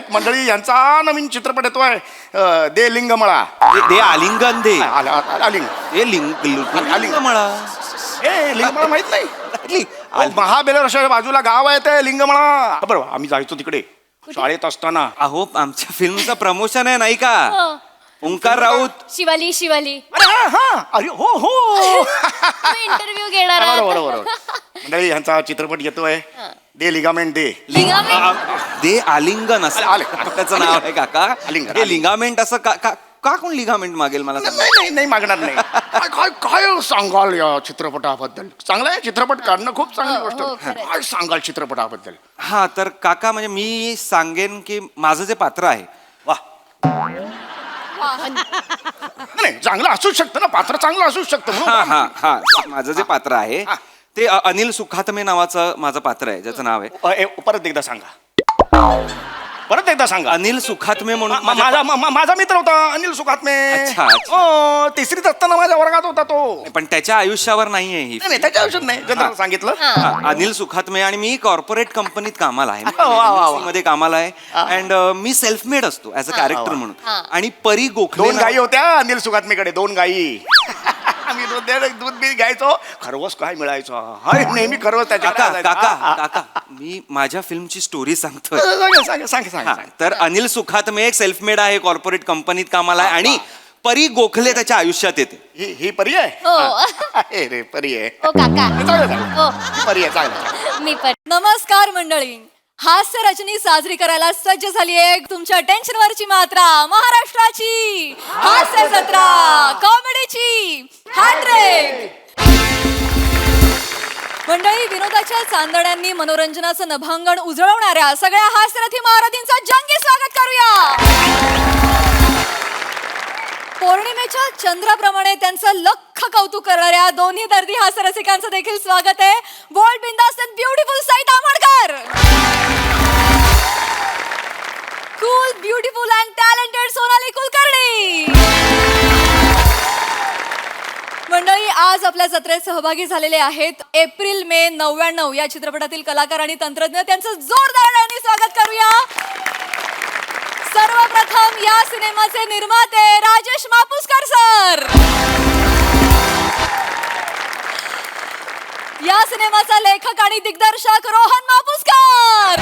आहेत मंडळी. यांचा नवीन चित्रपट येतोय दे लिंगमळा. दे आलिंगन दे आलिंग ए लिंगमळा. ए लिंगमळा माहित नाही? महाबळेश्वराच्या बाजूला गाव आहे ते लिंगमळा. बरोबर, आम्ही जायचो तिकडे शाळेत असताना. अहो आमच्या फिल्मचं प्रमोशन आहे नाही का? ओंकार राऊत. शिवाली अरे हो हो इंटरव्ह्यू घेणार आहात. बरोबर. मंडळी यांचा चित्रपट येतोय दे लिगामेंट दे. दे आलिंगन असं त्याचं नाव आहे काका. आलिंगन. हे लिगामेंट असं का कोण लिगामेंट मागेल मला सांगा? नाही मागणार नाही. काय काय सांगाल या चित्रपटाबद्दल? चांगला आहे चित्रपट काढणं, खूप चांगली गोष्ट. काय सांगाल चित्रपटाबद्दल? हा तर काका म्हणजे मी सांगेन की माझं जे पात्र आहे वा नाही चांगलं असूच शकतं ना, पात्र चांगलं असूच शकतं म्हणून. हा माझं जे पात्र आहे ते अनिल सुखात्मे नावाचं माझं पात्र आहे, ज्याचं नाव आहे परत एकदा सांगा. परत एकदा सांगा. अनिल सुखात्मे म्हणून माझा मित्र होता अनिल सुखात्मे. अच्छा. हो, तिसरीत असताना माझ्या वर्गात होता तो. पण त्याच्या आयुष्यावर नाहीये ही. नाही त्याच्या आयुष्यात नाही, जनरल सांगितलं. अनिल सुखात्मे आणि मी कॉर्पोरेट कंपनीत कामाला आहे, वा. मध्ये कामाला आहे. अँड मी सेल्फ मेड असतो ऍज अ कॅरेक्टर म्हणून. आणि परी गोखले 2 गायी होत्या अनिल सुखात्मेकडे, 2 गायी. आम्ही दूध बी घ्यायचो, खरवस काय मिळायचं. नेहमी खरवस त्याच्याकडे. काका मी माझ्या फिल्मची स्टोरी सांगतोय. सांग. तर अनिल सुखात्मे एक सेल्फ मेड आहे, कॉर्पोरेट कंपनीत कामाला आहे आणि परी गोखले त्याच्या आयुष्यात येते. ही परी आहे. हो रे परी आहे. हो काका हो परी आहे चांगलं. मी पण. नमस्कार मंडळी, हास्य रजनी साजरी करायला सज्ज झाली आहे तुमच्या टेन्शनवरची मात्रा, महाराष्ट्राची हास्य जत्रा, कॉमेडीची हॅट्रिक. मंडळी, विनोदाच्या चांदण्यांनी मनोरंजनाचं नभांगण उजळवणाऱ्या सगळ्या हास्यरथी महारथींचं जंगी स्वागत करूया. पौर्णिमेच्या चंद्राप्रमाणे त्यांचं लख कौतुक करणाऱ्या दोन्ही दर्दी हास्यरसिकांचं देखील स्वागत आहे. बोल्ड, बिंदास and beautiful Sai Tamhankar. Cool, beautiful and talented Sonali Kulkarni. मंडळी, आज आपल्या जत्रेत सहभागी झालेले आहेत एप्रिल मे 99 या चित्रपटातील कलाकार आणि तंत्रज्ञ. त्यांचं जोरदार स्वागत करूया. सर्वप्रथम या सिनेमाचे निर्माते राजेश मापुसकर सर. या सिनेमाचा लेखक आणि दिग्दर्शक रोहन मापुसकर.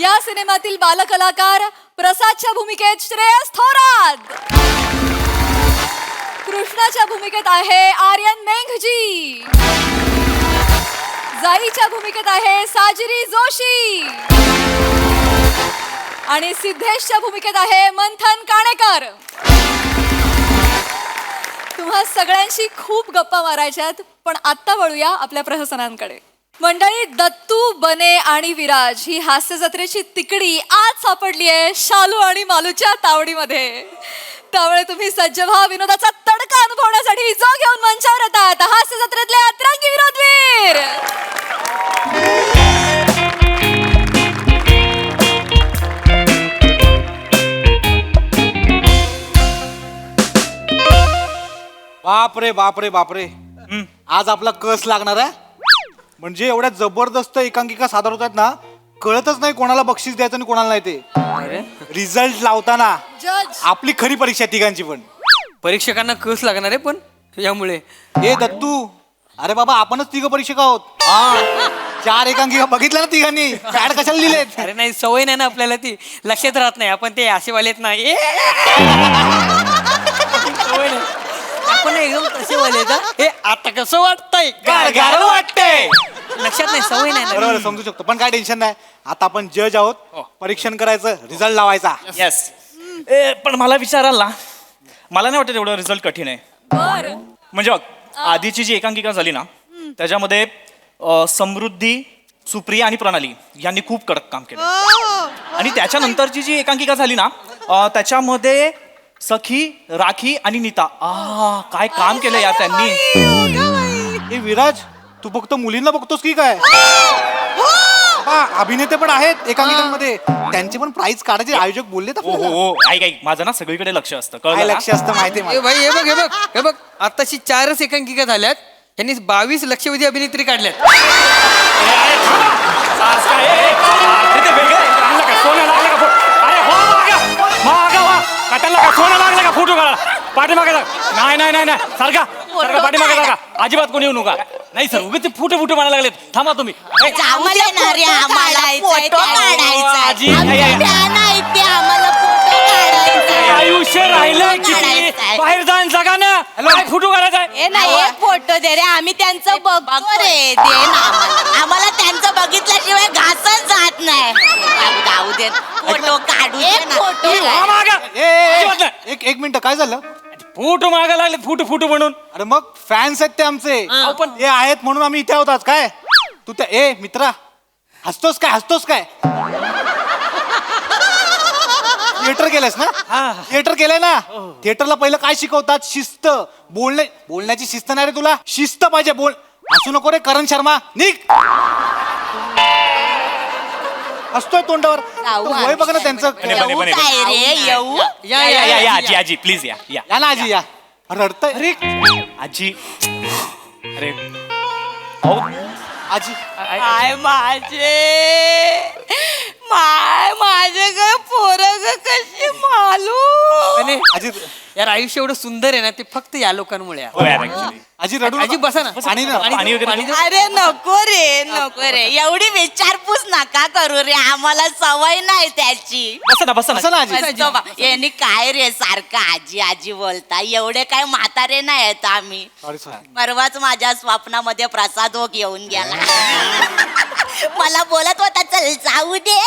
या सिनेमातील बालकलाकार प्रसादच्या भूमिकेत श्रेयस थोरात. कृष्णाच्या भूमिकेत आहे आर्यन मेंघजी. जाईच्या भूमिकेत आहे साजिरी जोशी. आणि सिद्धेशच्या भूमिकेत आहे मंथन काणेकर. तुम्हा सगळ्यांशी खूप गप्पा मारायच्यात, पण आत्ता वळूया आपल्या प्रहसनांकडे. मंडळी, दत्तू, बने आणि विराज ही हास्य जत्रेची तिकडी आज सापडली आहे शालू आणि मालूच्या तावडीमध्ये. त्यामुळे तुम्ही सज्ज व्हा विनोदाचा तडका अनुभवण्यासाठी जो घेऊन मंचावर येतात हास्य जत्रेतले अतरंगी विनोदवीर. बापरे आज आपला कस लागणार आहे. म्हणजे एवढ्या जबरदस्त एकांकिका सादर होतात ना, कळतच नाही कोणाला बक्षीस द्यायचं आणि कोणाला नाही. ते रिझल्ट लावताना जज आपली खरी परीक्षा तिघांची पण. परीक्षकांना कस लागणार आहे पण यामुळे. ए दत्तू, अरे बाबा आपणच तिघ परीक्षक आहोत. 4 एकांकिका बघितल्या ना तिघांनी, पॅड कशाला लिहिलेत? अरे नाही, सवय नाही ना आपल्याला, ती लक्षात राहत नाही. आपण ते असेवालेत ना, सवय नाही. आपण एकदम तसे वाले हे आता कसं वाटतंय, गार वाटतंय, लक्षात नाही, सवय नाही ना. बरोबर, समजू शकतो. पण काय टेन्शन नाही, आता आपण जज आहोत. परीक्षण करायचं, रिझल्ट लावायचा. येस. पण मला विचाराल ना, मला नाही वाटत एवढं रिझल्ट कठीण आहे. बर. म्हणजे बघ, आधीची जी एकांकिका झाली ना, त्याच्यामध्ये समृद्धी, सुप्रिया आणि प्रणाली यांनी खूप कडक काम केलं. आणि त्याच्यानंतरची जी एकांकिका झाली ना, त्याच्यामध्ये सखी, राखी आणि नीता, काय काम केलं यार त्यांनी. ए विराज, तू फक्त मुलींना बघतोस की काय? अभिनेते पण आहेत एकांकिकांमध्ये, त्यांचे पण प्राइज काढायचे आयोजक बोलले. हो, ऐक, माझं ना सगळीकडे लक्ष असतं, काय कळलं लक्ष असतं माहिती ए भाई, हे बघ आताशी 4च एकांकिका झाल्यात, यांनी 22 लक्षवेधी अभिनेत्री काढल्यात. पाठीमागे जा. नाही नाही नाही नाही सारखा सारखा पाठीमागे जागा. अजिबात कोणी येऊ नका. नाही सर उगाच फुटे म्हणायला लागलेत. थांबा तुम्ही. जाऊ दे ना रे आम्हाला फोटो काढायचा आजी, या, या, या. आम्हाला फोटो काढायचा आयुष्य राहिलंय किती काढायचंय. बाहेर जाऊन जागा ना. काय फुटू करायचा ए नाही एक फोटो दे रे आम्ही त्यांचं बघतो रे दे ना आम्हाला त्यांचं बघितल्याशिवाय घासच जात नाही जाऊ दे फोटो काढू दे ना. फोटो एक मिनिट काय झालं? फुटू मागा लागले फुटू म्हणून. अरे मग फॅन्स आहेत ते आमचे. पण हे आहेत म्हणून आम्ही इथे होतात काय? तू त्या ए मित्रा हसतोस काय थिएटर केलंस ना? थिएटर केलंय ना? थिएटरला पहिलं काय शिकवतात? शिस्त. बोलण्याची शिस्त नाही रे तुला. शिस्त पाहिजे. बोल हसू नको रे करण शर्मा. निघ. हसतोय तोंडावर. जाऊ वय बघ ना त्यांचं. बने, येऊ बने. काय रे येऊ या या या या आजी आजी प्लीज या या. या ना आजी या. रडतय अरे आजी अरे अहो आजी. माय माझे ग पोरग कशी मालू आणि आजी यार आयुष्य एवढं सुंदर आहे ना ते फक्त या लोकांमुळे आहे. हो यार actually. आजी रडू आजी बसा ना. आणि ना पाणी वगैरे पाणी देऊ? दे. अरे नको रे एवढी विचारपूस नका करू रे आम्हाला सवय नाही त्याची बसा ना असं ना आजी. बसतो बा. यांनी काय रे सारखं आजी आजी बोलता एवढे काय म्हातारे नाही आहेत आम्ही सॉरी परवाच माझ्या स्वप्नामध्ये प्रसाद ओक येऊन गेला मला बोलत होता चल जाऊ दे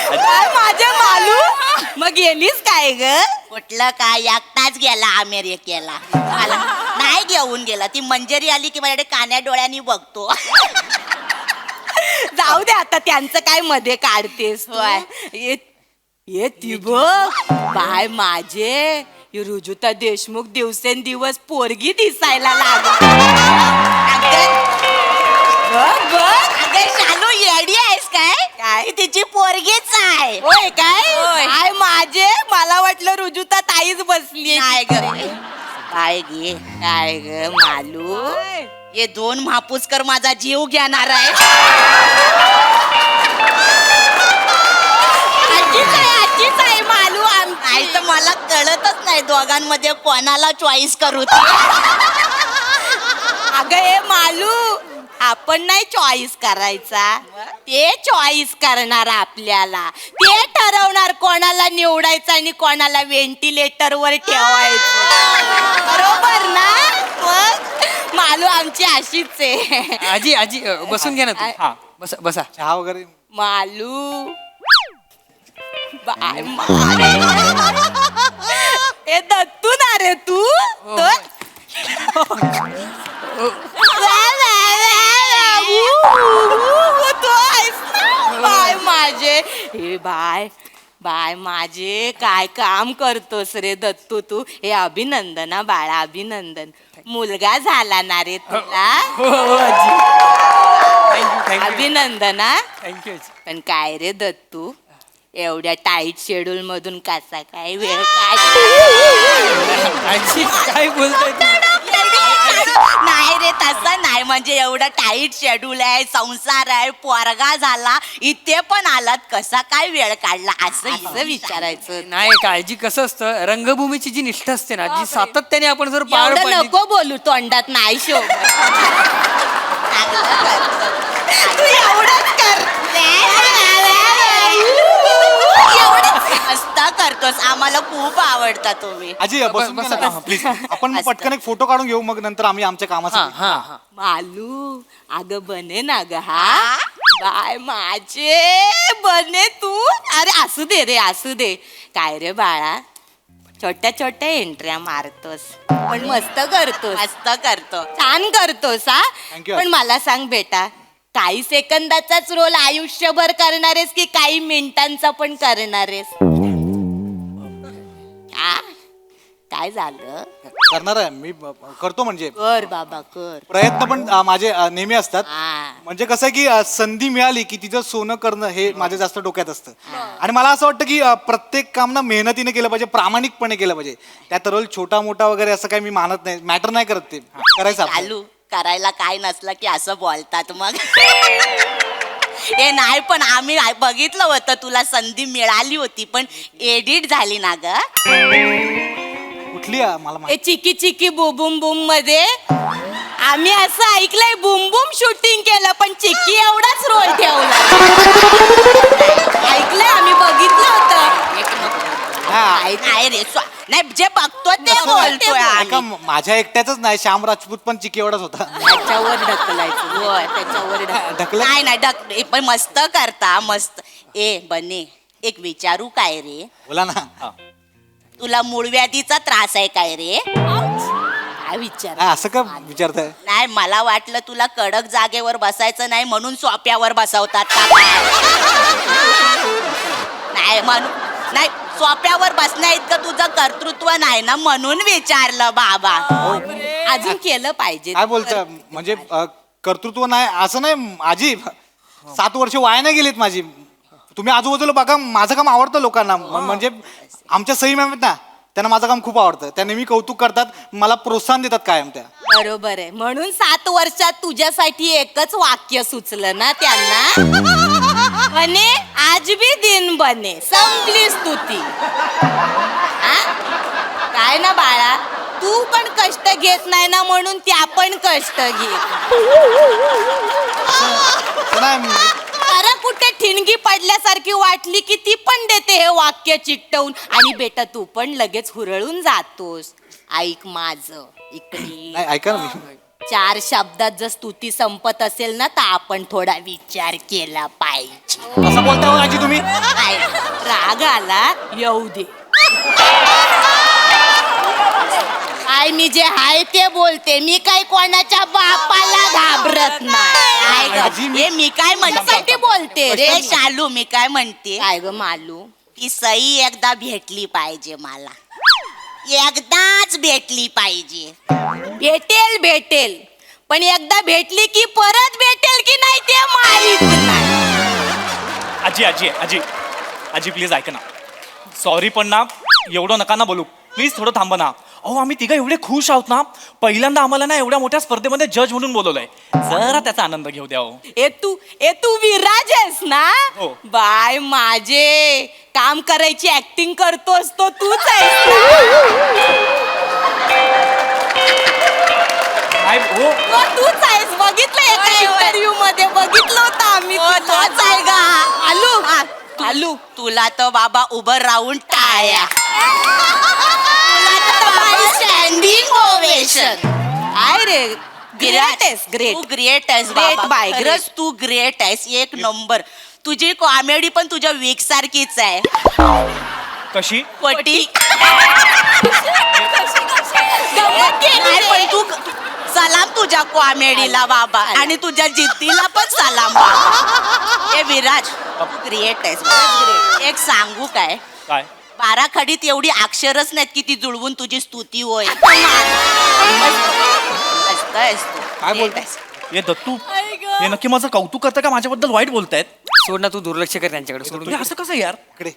काय माझे मालू मग गेलीस काय ग कुठलं काय एकटाच गेला अमेरिकेला मला नाही घेऊन गेला ती मंजरी आली की माझ्याकडे कान्या डोळ्यांनी बघतो जाऊ दे आता त्यांचं काय मध्ये काढतेस ये ती बघ बाय माझे रुजुता देशमुख दिवसेंदिवस पोरगी दिसायला लागली शालू येडी आहेस काय तिची पोरगीच आहे होय काय माझे मला वाटलं रुजुता ताईच बसली काय गे काय ग मालू हे दोन महापुसकर माझा जीव घेणार आहे आजीच आहे मालू नाही तर मला कळतच नाही दोघांमध्ये कोणाला चॉईस करू अगं हे मालू आपण नाही चॉईस करायचा ते चॉईस करणार आपल्याला ते ठरवणार कोणाला निवडायचं आणि कोणाला व्हेंटिलेटर वर ठेवायचं बरोबर ना मग मालू आमची अशीच आहे आजी आजी बसून घ्या ना तुम्ही. हा बसा बसा. चहा वगैरे मालू बाय ए दत्तू ना रे तू बाय माझे हे बाय माझे काय काम करतोस रे दत्तू तू हे अभिनंदना बाळा अभिनंदन मुलगा झाला ना रे तुला थँक्यू अभिनंदना थँक्यू पण काय रे दत्तू एवढ्या टाईट शेड्यूल मधून कसा काय वेळ आजी काय बोलताय तुम्ही? नाही रे तसं नाही म्हणजे एवढं टाईट शेड्यूल आहे संसार आहे पोरगा झाला इथे पण आलात कसा काय वेळ काढला असं विचारायचं नाही काळजी कसं असतं रंगभूमीची जी निष्ठा असते ना जी सातत्याने आपण जर पार एवढं पाडली नको बोलू तोंडात नाही शो तू एवढंच कर मस्त करतोस आम्हाला खूप आवडता तुम्ही आजी बसून बसा, घ्या ना. बसा. प्लीज आपण पटकन एक फोटो काढून घेऊ मग नंतर आम्ही आमच्या हा कामाचं हा हा मालू अगं बने ना ग हा बाय माझे बने तू अरे असू दे काय रे बाळा छोट्या छोट्या एंट्र्या मारतोस पण मस्त करतो छान करतोस हा Thank you. पण मला सांग बेटा काही सेकंदाचाच रोल आयुष्यभर करणारेस की काही मिनिटांचा पण करणारेस काय झालं करणार आहे मी करतो म्हणजे कर बाबा कर प्रयत्न पण माझे नेहमी असतात हा. म्हणजे कसं आहे की संधी मिळाली की तिचं सोनं करणं हे माझ्या जास्त डोक्यात असतं आणि मला असं वाटतं की प्रत्येक काम ना मेहनतीने केलं पाहिजे प्रामाणिकपणे केलं पाहिजे त्यात रोल छोटा मोठा वगैरे असं काही मी मानत नाही मॅटर नाही करत ते करायचं आपलं. चालू करायला काय नसलं की असं बोलतात मग ते नाही पण आम्ही बघितलं होतं तुला संधी मिळाली होती पण एडिट झाली ना ग कुठली आहे? मला ए माहिती चिकी चिकी बुबुम बुम मध्ये आम्ही असं ऐकलंय बुम बुम शूटिंग केलं पण चिक्की एवढाच रोल ठेवला ऐकलंय आम्ही बघितलं होतं एक नंबर. नाही रे नाही जे बघतो ते बोलतोय ऐका, आम्ही. माझ्या एकट्याच नाही, श्याम राजपूत पण चिकी एवढाच होता. त्याच्यावर ढकलायचं होय, त्याच्यावर ढकलत? नाही नाही हे पण मस्त करता मस्त. ए बने एक विचारू काय रे बोला ना. तुला मूळव्याधीचा त्रास आहे काय रे काय विचार नाही, असं का विचारताय? नाही मला वाटलं तुला कडक जागेवर बसायचं नाही म्हणून सोप्यावर बसवतात का काय? नाही म्हणून नाही सोप्यावर बसण्या इतकं तुझं कर्तृत्व नाही ना म्हणून विचारलं बाबा अजून केलं पाहिजे काय बोलता म्हणजे कर्तृत्व नाही असं नाही. आजी 7 वर्ष वाया नाही गेलीत माझी. तुम्ही आजूबाजूला बघा, माझं काम आवडतं लोकांना. म्हणजे आमच्या सई मॅम आहेत ना, त्यांना माझं काम खूप आवडतं. त्या नेहमी कौतुक करतात, मला प्रोत्साहन देतात कायम त्या. बरोबर आहे म्हणून 7 वर्षात तुझ्यासाठी एकच वाक्य सुचलं ना त्यांना बने आज भी दिन बने संपली स्तुती हा? काय ना बाळा तू पण कष्ट घेत नाही ना म्हणून त्या पण कष्ट घे नाही, खरं कुठे ठिणगी पडल्यासारखी वाटली की ती पण देते हे वाक्य चिकटवून आणि बेटा तू पण लगेच हुरळून जातोस. ऐक माझं इकडे नाही, ऐका ना मी. 4 शब्दात जर स्तुती संपत असेल ना तर आपण थोडा विचार केला पाहिजे. असं बोलता हो आजी तुम्ही? काय राग आला येऊ दे काय मी जे आहे ते बोलते मी काय कोणाच्या बापाला घाबरत नाही काय आजी, ग? हे मी काय म्हणण्यासाठी बोलते रे कशाला? शालू मी काय म्हणते काय ग मालू ती सई एकदा भेटली पाहिजे मला एकदाच भेटली पाहिजे भेटेल भेटेल पण एकदा भेटली की परत भेटेल की नाही ते माहित नाही. आजी आजी आजी आजी प्लीज ऐका ना. सॉरी पण ना एवढं नका ना बोलू प्लीज, थोडं थांबा ना. अहो आम्ही तिघं एवढे खुश आहोत ना, पहिल्यांदा आम्हाला ना एवढ्या मोठ्या स्पर्धेमध्ये जज म्हणून बोलवलंय. जरा त्याचा आनंद घेऊ द्या. ए तू विराज आहेस ना हो. बाय माझे काम करायची ऍक्टिंग करतोस तो तूच आहेस ना? हो तो तूच आहेस बघितलं एका इंटरव्ह्यू मध्ये बघितलं होतं आम्ही तोच आहे का आलू आलू तुला तर बाबा उभं राहून टाळ्या स्टँडिंग ओवेशन काय रे ग्रेट आहेस ग्रेट ग्रेट आहेस ग्रेट बाय ग्रस तू ग्रेट आहेस एक नंबर. तुझी कॉमेडी पण तुझ्या वीक सारखीच आहे कशी पटी पण तू सलाम तुझ्या कॉमेडीला बाबा आणि तुझ्या जिद्दीला पण सलाम बाबा. हे विराज ग्रेट आहेस. एक सांगू काय काय 12 खडीत एवढी अक्षरच नाहीत की ती जुळवून तुझी स्तुती होय. मस्त आहेस तू. काय Great बोलताय? आहेस. हे दत्तू हे नक्की माझं कौतुक करतं का माझ्याबद्दल वाईट बोलतायत? सोड ना, तू दुर्लक्ष कर त्यांच्याकडे. सोडून हे असं कसं यार? इकडे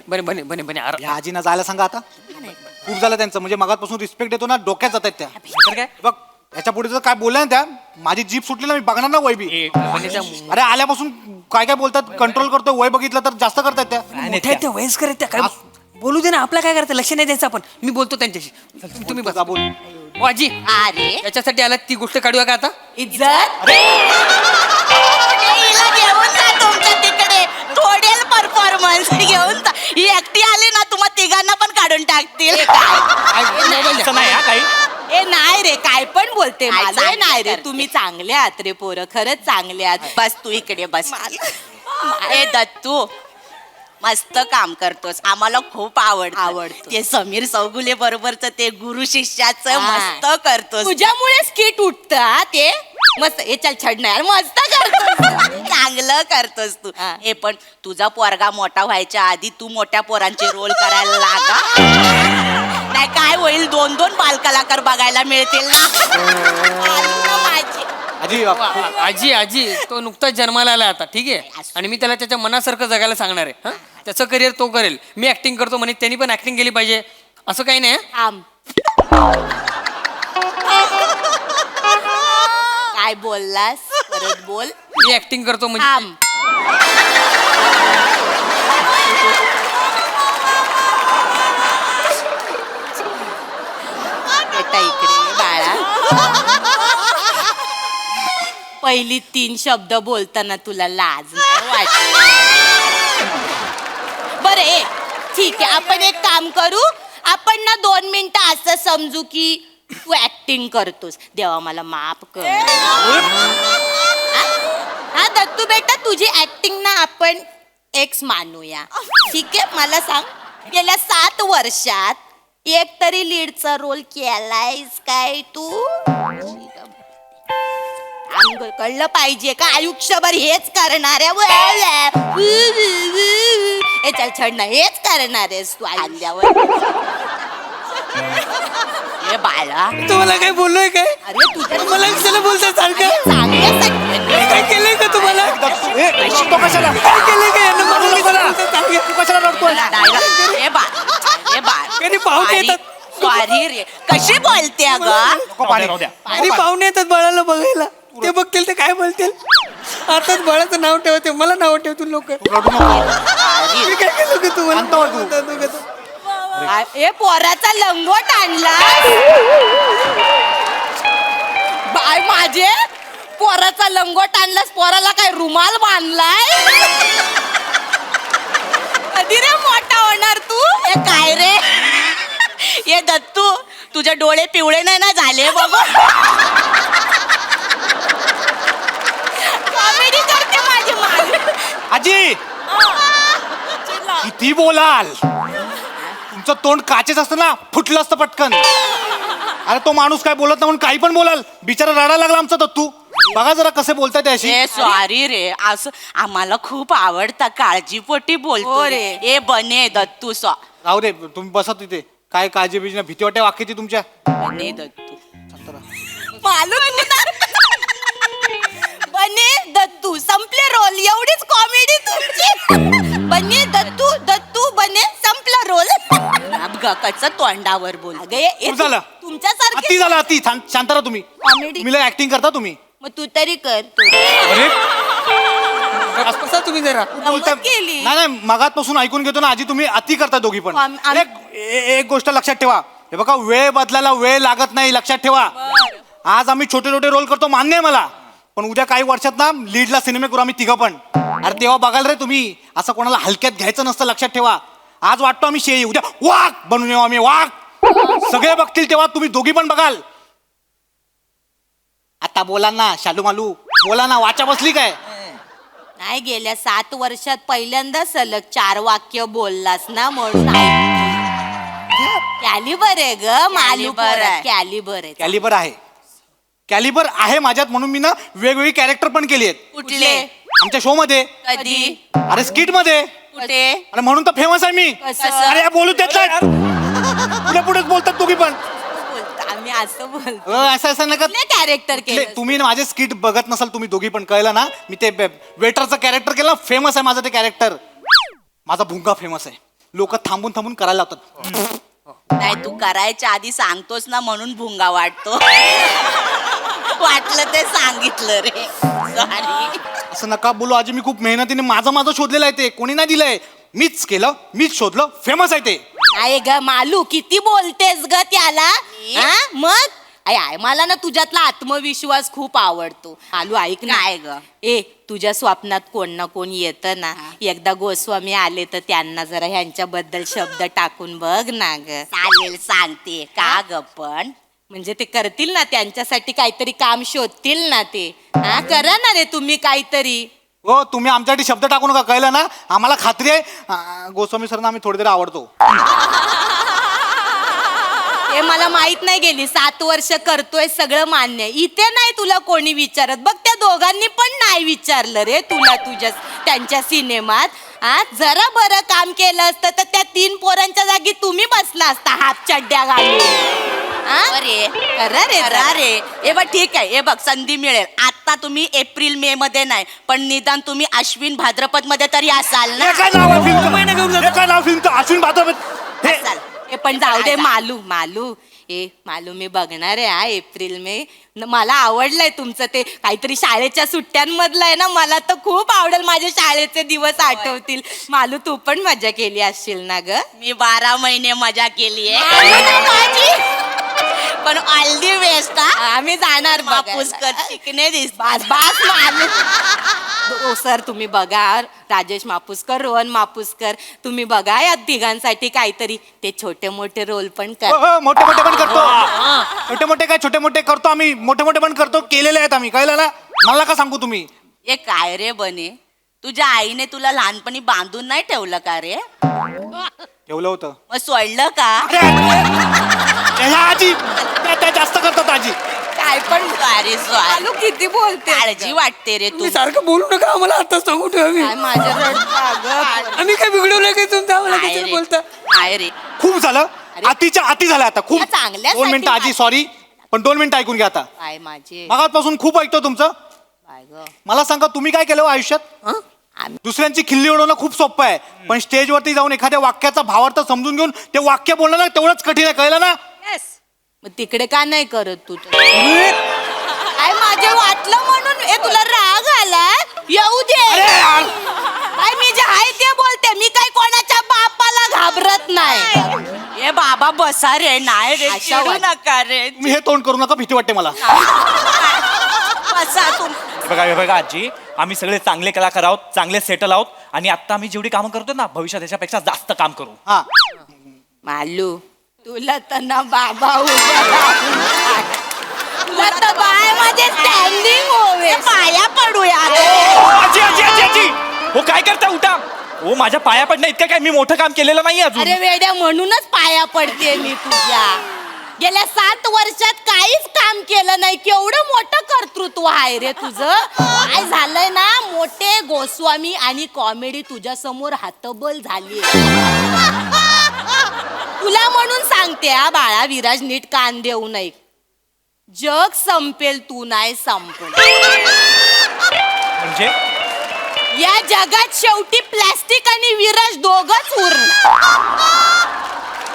बने बने बने बने अरे या आजीना जायला सांगा आता. खूप झालं त्यांचं, म्हणजे मगापासून रिस्पेक्ट देतो ना, डोक्यात जात आहेत त्या. तर काय बघ याच्या पुढे जर काय बोलल्या ना त्या, माझी जीप सुटली ना, मी बघणार ना वय बी. बने त्या अरे आल्यापासून काय काय बोलतात, कंट्रोल करतो. वय बघितलं तर जास्त करतात त्या. मोठ्या आहेत त्या, वयस्कर आहेत त्या, काय बोलू दे ना, आपला काय करायचं, लक्ष नाही द्यायचं आपण. मी बोलतो त्यांच्याशी. तुम्ही बसा. बोल. ओ आजी अरे याच्यासाठी आला ती गोष्ट काढूया का आता? इज्जत हिला घेऊन जा तुमच्या तिकडे थोडेल परफॉर्मन्स घेऊन जा. ही एकटी आली ना तुम्हा तिघांना पण काढून टाकतील. असं नाही हा काही. ए नाही रे काय पण बोलते मला नाही रे तुम्ही चांगले आहात रे पोरं खरंच चांगले आहात. बस तू इकडे बस. ए दत्तू मस्त काम करतोस आम्हाला खूप आवडतं ते समीर चौगुले बरोबरच ते गुरु शिष्याचं मस्त करतोस. तुझ्यामुळे स्किट उठत ते मस्त. हे चल छड नाही मस्त करतोस चांगलं करतोस तू. हे पण तुझा पोरगा मोठा व्हायच्या आधी तू मोठ्या पोरांचे रोल करायला लागा. नाही काय होईल 2-2 बालकलाकार बघायला मिळतील ना माझी. आजी आजी आजी तो नुकताच जन्माला आला आता, ठीक आहे, आणि मी त्याला त्याच्या मनासारखं जगायला सांगणार आहे. हं? त्याचं करिअर तो करेल. मी ऍक्टिंग करतो म्हणे, त्यांनी पण ऍक्टिंग केली पाहिजे असं काही नाही. काय बोललास परत बोल. मी ऍक्टिंग करतो म्हणजे बेटा इकडे ये बाळा. पहिली 3 शब्द बोलताना तुला लाज नाही वाटत? बरे ठीक आहे, आपण एक काम करू. आपण ना 2 मिनिटं असं समजू की तू ऍक्टिंग करतोस. देवा मला माफ कर. हा दत्तू बेटा, तुझी ऍक्टिंग ना आपण एक्स मानूया. ठीक आहे, मला सांग गेल्या 7 वर्षात एक तरी लीडचा रोल केलायस काय तू? कळलं पाहिजे का आयुष्यभर हेच करणार आहे? चल छड ना, हेच करणार आहेस तू आल्यावर. हे बाळा, तुम्हाला काय बोललोय काय? अरे तुझ्या मला कशाला बोलता सारखं? चांगल्यासाठी काय केलंय का तुम्हाला? तो कशाला काय केलंय का यांना? मला कशाला बोलता सारखं? तू कशाला रडतोय? हे बाळ कधी पाहुणे येतात. सॉरी रे, कशी बोलते अगं? नको पाणी. राहू द्या. आणि पाहुणे येतात बाळाला बघायला, ते बघतील ते काय बोलतील. आताच बाळाचं नाव ठेवते, मला नाव ठेवतील लोक. रडू नको. मी काय केलं का तुम्हाला? आणतो तू. बोलता दोघं. हे पोराचा लंगोट आणला बाय माझे. पोराचा लंगोट आणलास, पोराला काय रुमाल बांधलाय? कधी रे मोठा होणार तू? हे काय रे? हे दत्तू, तुझे डोळे पिवळे नाही ना झाले बघ. कॉमेडी करते माझी माल. आजी किती बोलाल? तुमचं तोंड काचेच असतं ना, फुटलं असतं पटकन. अरे तो माणूस काय बोलत नाही म्हणून काही पण बोलाल. बिचारा रडायला लागला आमचा दत्तू. बघा जरा कसे बोलताय त्याशी. ए सॉरी रे, असं आम्हाला खूप आवडतं, काळजीपोटी बोलतो रे. ए बने दत्तू राहू दे, तुम्ही बसा तिथे. काय काळजी बिजी नाही, भीती वाटते वाक्याची तुमच्या. बने दत्तू मालूम बने दत्तू संपले रोल. एवढीच कॉमेडी तुमची. बने दत्तू, दत्तू बने संपला रोल. कच तोंडावर बोल. खूप झालं. तुमच्यासारखे अति झालं अति. शांत राहा तुम्ही. Comedy. तुम्ही लय ऍक्टिंग करता तुम्ही. मग तू तरी कर. अरे बसा तुम्ही जरा. बोलता केली. नाही नाही, मगातपासून ऐकून घेतो ना आजी, तुम्ही अति करता दोघी पण. एक गोष्ट लक्षात ठेवा, हे बघा वेळ बदलायला वेळ लागत नाही, लक्षात ठेवा. आज आम्ही छोटे छोटे रोल करतो, मान्य आहे मला, पण उद्या काही वर्षात ना लीडला सिनेमे करू आम्ही तिघं पण. अरे तेव्हा बघाल रे तुम्ही, असं कोणाला हलक्यात घ्यायचं नसतं, लक्षात ठेवा. आज वाटतो आम्ही शेळी, उद्या वाघ बनून येऊ आम्ही, वाघ. सगळे बघतील तेव्हा तुम्ही दोघी पण बघाल. आता बोला ना शालू मालू, बोला ना, वाचा बसली काय? नाही, गेल्या 7 वर्षात पहिल्यांदा सलग 4 वाक्य बोललास ना म्हणून. कॅलिबर आहे ग मालू, कॅलिबर आहे. कॅलिबर आहे, कॅलिबर आहे माझ्यात, म्हणून मी ना वेगवेगळी कॅरेक्टर पण केली आहेत. कुठले? आमच्या शो मध्ये, कधी? अरे स्किट मध्ये. कुठे? अरे म्हणून तर फेमस आहे मी. कसं? अरे या बोलू देत नाहीत. पुढे पुढेच बोलतात तुम्ही पण. आम्ही असं बोलतो. असं नका. कॅरेक्टर केलं. तुम्ही माझे स्किट बघत नसाल तुम्ही दोघी पण, कळलं ना. मी ते वेटरचं कॅरेक्टर केलं, फेमस आहे माझं ते कॅरेक्टर. माझा भुंगा फेमस आहे, लोक थांबून थांबून करायला लावतात. नाही, तू करायच्या आधी सांगतोस ना म्हणून भुंगा वाटतो. वाटलं ते सांगितलं रे, सॉरी. असं नका बोलू आजी, मी खूप मेहनतीने माझं शोधलेलं आहे ते, कोणी नाही दिलंय, मीच केलं, मीच शोधलं, फेमस आहे ते. आहे ग मालू, किती बोलतेस ग त्याला. हा? मग आय मला ना तुझ्यातला आत्मविश्वास खूप आवडतो. मालू ऐक ना. काय ग? ए तुझ्या स्वप्नात कोण ना कोण येतं ना, एकदा गोस्वामी आले तर त्यांना जरा ह्यांच्याबद्दल शब्द टाकून बघ ना ग. चालेल, सांगते. का ग पण? म्हणजे ते करतील ना, त्यांच्यासाठी काहीतरी काम शोधतील ना ते. हा, करा ना रे तुम्ही काहीतरी. हो, तुम्ही आमच्यासाठी शब्द टाकू नका, कळलं ना. आम्हाला खात्री आहे गोस्वामी सरना आम्ही थोडी तरी आवडतो. हे मला माहित नाही, गेली 7 वर्ष करतोय, सगळं मान्य. इथे नाही तुला कोणी विचारत बघ, त्या दोघांनी पण नाही विचारलं रे तुला त्यांच्या सिनेमात. हा, जरा बरं काम केलं असतं तर त्या 3 पोरांच्या जागी तुम्ही बसला असता हाफ चड्ड्या घालून. अरे रे, हे बघ ठीक आहे, हे बघ संधी मिळेल. आता तुम्ही एप्रिल मे मध्ये नाही, पण निदान तुम्ही अश्विन भाद्रपद मध्ये तरी असाल ना. काय नाव आहे फिल्मचं? अश्विन भाद्रपद. असाल. हे पण जाऊ दे मालू, मालूम मी बघणार आहे हा एप्रिल मे मला आवडलंय तुमचं ते काहीतरी शाळेच्या सुट्ट्यांमधलं आहे ना मला तर खूप आवडेल माझ्या शाळेचे दिवस आठवतील मालू तू पण मजा केली असशील ना ग मी 12 महिने मजा केली पण ऑल दी बेस्ट आम्ही जाणार पुष्कर शिकणे बास मालू हो सर तुम्ही बघा राजेश मापुसकर रोहन मापुसकर तुम्ही बघा या तिघांसाठी काहीतरी ते छोटे मोठे रोल पण कर मोठे मोठे पण करतो छोटे मोठे काय छोटे मोठे करतो आम्ही मोठे मोठे पण करतो केलेले आहेत आम्ही कळलं ना मला का सांगू तुम्ही हे काय रे बने तुझ्या आईने तुला लहानपणी बांधून नाही ठेवलं का रे ठेवलं होतं मग सोडलं का आजी त्या जास्त करतात आजी काय पण अरे स्वालू किती बोलते काळजी वाटते रे तू तुम्ही सारखं बोलू नका आम्हाला आता सांगू ठेवा काय माझ्या रडतं आम्ही काय बिघडवलं की तुमचं आम्हाला काय कशाला रे? बोलता काय रे खूप झालं अतिच्या अति झालं आता खूप या चांगल्यासाठी 2 मिनिटं आजी सॉरी पण 2 मिनिटं ऐकून घ्या आता काय माझे मगापासून खूप ऐकतो तुमचं काय ग मला सांगा तुम्ही काय केलं हो आयुष्यात दुसऱ्यांची खिल्ली उडवणं खूप सोपं आहे पण स्टेजवरती जाऊन एखाद्या वाक्याचा भावार्थ समजून घेऊन ते वाक्य बोलणं ना तेवढंच कठीण आहे कळलं ना मग तिकडे का नाही करत तू काय माझे वाटलं म्हणून हे तुला राग आला येऊ दे काय मी जे आहे ते बोलते मी काय कोणाच्या बापाला घाबरत नाही हे बाबा बसा रे नाही रे चिडू नका रे तुम्ही हे तोंड करू नका भीती वाटते मला बसा तुम हे बघा आजी आम्ही सगळे चांगले कलाकार आहोत चांगले सेटल आहोत आणि आता आम्ही जेवढी कामं करतो ना भविष्यात त्याच्यापेक्षा जास्त काम करू हा मालू तुला तर ना बाबा तुला तर बाय माझे स्टँडिंग होवे पाया पडूया आजी आजी आजी आजी हो काय करता उठा हो माझ्या पाया पडणं इतकं काय मी मोठं काम केलेलं नाही अजून अरे वेड्या म्हणूनच पाया पडते मी तुझ्या गेल्या 7 वर्षात काहीच काम केलं नाही केवढं मोठं कर्तृत्व आहे रे तुझं काय झालंय ना मोठे गोस्वामी आणि कॉमेडी तुझ्या समोर हातबल झाली तुला म्हणून सांगते हा बाळा विराज नीट कान देऊ नये जग संपेल तू नाही संपल म्हणजे या जगात शेवटी प्लॅस्टिक आणि विराज दोघच उरणार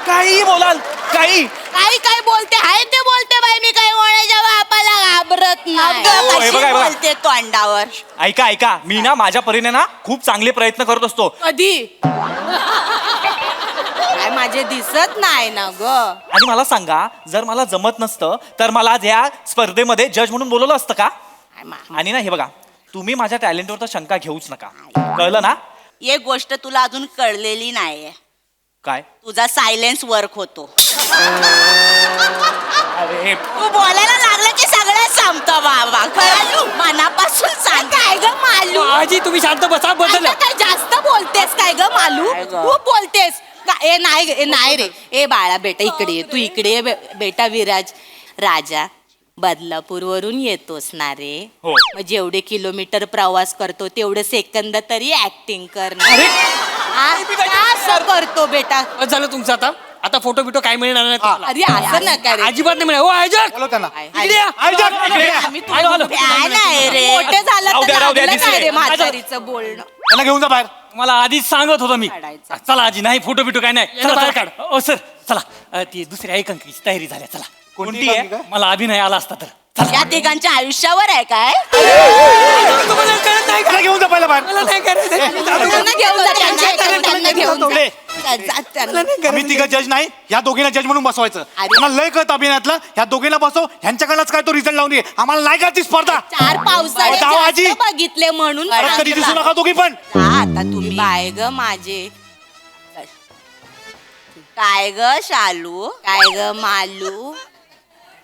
काही बोलाल काही काही काय बोलते आहे ते बोलते बाई मी काय कोणाच्या बापाला घाबरत नाही हे बघा, हे बघा. बोलते तोंडावर ऐका ऐका मी ना माझ्या परीने ना खूप चांगले प्रयत्न करत असतो कधी काय माझे दिसत नाही ना ग आणि मला सांगा जर मला जमत नसतं तर मला आज या स्पर्धेमध्ये जज म्हणून बोलवलं असतं का आणि ना हे बघा तुम्ही माझ्या टॅलेंटवर तर शंका घेऊच नका कळलं ना एक गोष्ट तुला अजून कळलेली नाहीये काय तुझा सायलेन्स वर्क होतो अरे तू बोलायला लागलं की सगळं संपतं बाबा कळलं मनापासून सांग काय ग मालू आजी तुम्ही शांत बसा बदल आता काय जास्त बोलतेस काय ग मालू खूप बोलतेस ए नाही रे ए बाळा बेटा इकडे ये तू इकडे ये बेटा विराज राजा बदलापूरवरून येतोस ना रे हो. मग जेवढे किलोमीटर प्रवास करतो तेवढे सेकंद तरी ऍक्टिंग करणार असं करतो बेटा बस झालं तुमचं आता फोटो बिटो काय मिळणार नाही तुम्हाला. अरे असं नका रे अजिबात नाही मिळणार. ओ आयजक बोलव त्यांना इकडे या. आयजक, इकडे या. आम्ही आलो, आलो. काय नाही रे मोठे झालं राहू तर द्या, राहू द्या, लागलं काय रे दिसले. म्हातारीचं बोलणं त्यांना घेऊन जा बाहेर मला आधीच सांगत होतो मी काढायचं. चला आजी नाही फोटो बिटो काय नाही चला, चला बाहेर चला. काढ ओ सर चला ती दुसरी ऐकांकीची तयारी झाल्या चला कोणती आहे? मला अभिनय आला असता तर या तिघांच्या आयुष्यावर आहे काय तुम्हाला कळत नाही का? त्यांना घेऊन जा पहिला बाहेर मला नाही करायचं. त्यांना घेऊन जा, त्यांना घेऊन जा. पुढे. जा, त्यांना- आम्ही तिघं जज नाही ह्या दोघींना जज म्हणून बसवायचं त्यांना लय कळत अभिनयातलं ह्या दोघींना बसव ह्यांच्याकडनंच काय तो रिझल्ट लावून ये आम्हाला नाही का ती स्पर्धा 4 पावसाळे जाओ, आजी. जास्त बघितले म्हणून परत कधी दिसू नका दोघी पण हा, आता तुम्ही बाय ग माझे काय ग शालू काय ग मालू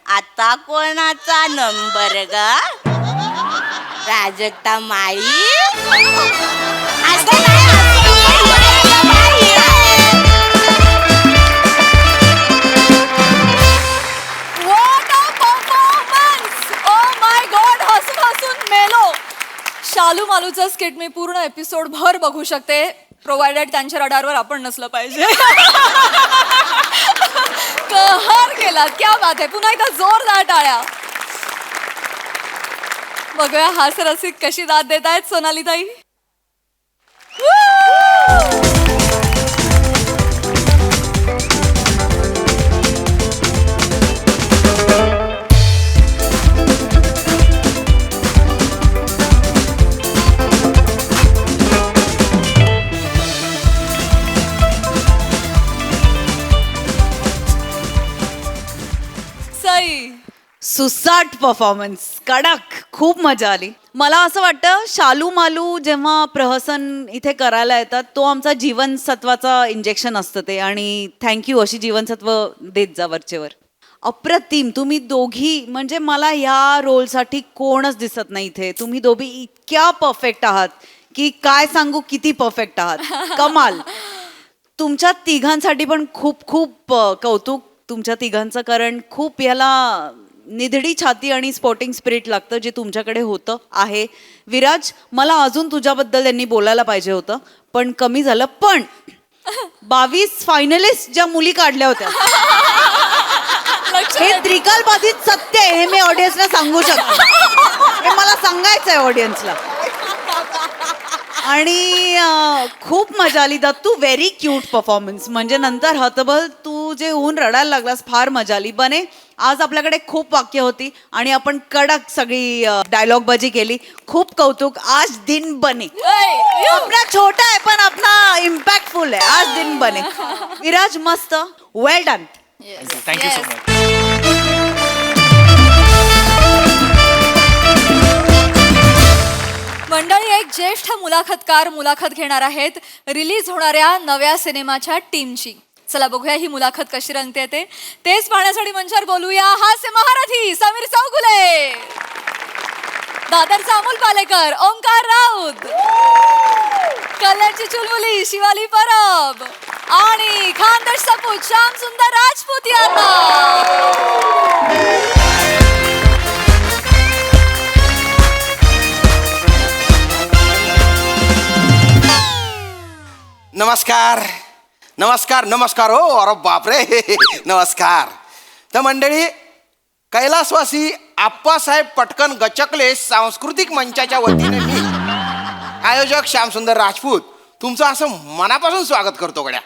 आता कोणाचा नंबर ग प्राजक्ता माई असं नाही, असं नाही. What a performance! Oh my God, हसून हसून मेलो. शालू मालूचं स्किट मी पूर्ण एपिसोड भर बघू शकते प्रोव्हाइडेड त्यांच्या रडारवर आपण नसलं पाहिजे. कहर केला क्या बात आहे पुन्हा एकदा जोरदार टाळ्या. बघूया हास्यरसिक कशी दाद देत आहेत सोनाली ताई. सुसाट परफॉर्मन्स, कडक, खूप मजा आली. मला असं वाटतं शालू मालू जेव्हा प्रहसन इथे करायला येतात तो आमचा जीवनसत्वाचा इंजेक्शन असतं ते, आणि थँक्यू अशी जीवनसत्व देत जा वरचेवर. अप्रतिम, तुम्ही दोघी म्हणजे मला ह्या रोलसाठी कोणच दिसत नाही इथे. तुम्ही दोघी इतक्या परफेक्ट आहात की काय सांगू, किती परफेक्ट आहात, कमाल. तुमच्या तिघांसाठी पण खूप खूप कौतुक तुमच्या तिघांचं, कारण खूप याला निधडी छाती आणि स्पोर्टिंग स्पिरिट लागतं जे तुमच्याकडे होतं आहे. विराज, मला अजून तुझ्याबद्दल त्यांनी बोलायला पाहिजे होतं पण कमी झालं. पण 22 फायनलिस्ट ज्या मुली काढल्या होत्या हे त्रिकाल बाधित सत्य आहे, हे मी ऑडियन्सला सांगू शकते. हे मला सांगायचं आहे ऑडियन्सला. आणि खूप मजा आली दत्तू, व्हेरी क्यूट परफॉर्मन्स. म्हणजे नंतर हतबल तू जे होऊन रडायला लागलास, फार मजा आली. बने, आज आपल्याकडे खूप वाक्य होती आणि आपण कडक सगळी डायलॉग बाजी केली. खूप कौतुक. आज दिन बने. आपला छोटा आहे पण आपला इम्पॅक्टफुल आहे. आज दिन बने. विराज, मस्त, वेल डन. Thank you so much. मंडळी, एक ज्येष्ठ मुलाखतकार मुलाखत घेणार आहेत रिलीज होणाऱ्या नव्या सिनेमाच्या टीमची. चला बघूया ही मुलाखत कशी रंगते ते. तेच पाहण्यासाठी मंचावर बोलूया हास्य महारथी समीर चौगुले, दादरचा अमोल पालेकर, ओंकार राऊत, कल्याणची चुलबुली शिवाली परब आणि खानदेश सपूत श्याम सुंदर राजपूत यांना. नमस्कार नमस्कार नमस्कार. हो, अरे बापरे, नमस्कार. तर मंडळी, कैलासवासी आप्पासाहेब पटकन गचकले सांस्कृतिक मंचाच्या वतीने मी आयोजक श्यामसुंदर राजपूत तुमचं असं मनापासून स्वागत करतो गड्या.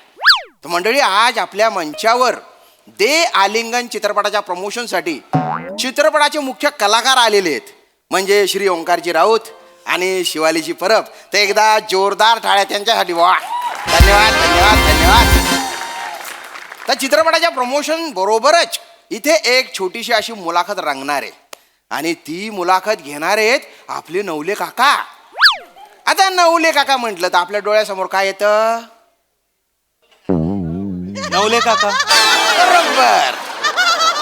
तर मंडळी, आज आपल्या मंचावर दे आलिंगन चित्रपटाच्या प्रमोशनसाठी चित्रपटाचे मुख्य कलाकार आलेले आहेत, म्हणजे श्री ओंकारजी राऊत आणि शिवालीची परब. तर एकदा जोरदार टाळ्या त्यांच्यासाठी. वा, धन्यवाद धन्यवाद धन्यवाद. तर चित्रपटाच्या प्रमोशन बरोबरच इथे एक छोटीशी अशी मुलाखत रंगणार आहे आणि ती मुलाखत घेणार आहेत आपले नवले काका. आता नवले काका म्हटलं तर आपल्या डोळ्यासमोर काय येतं? नवले काका. बरोबर,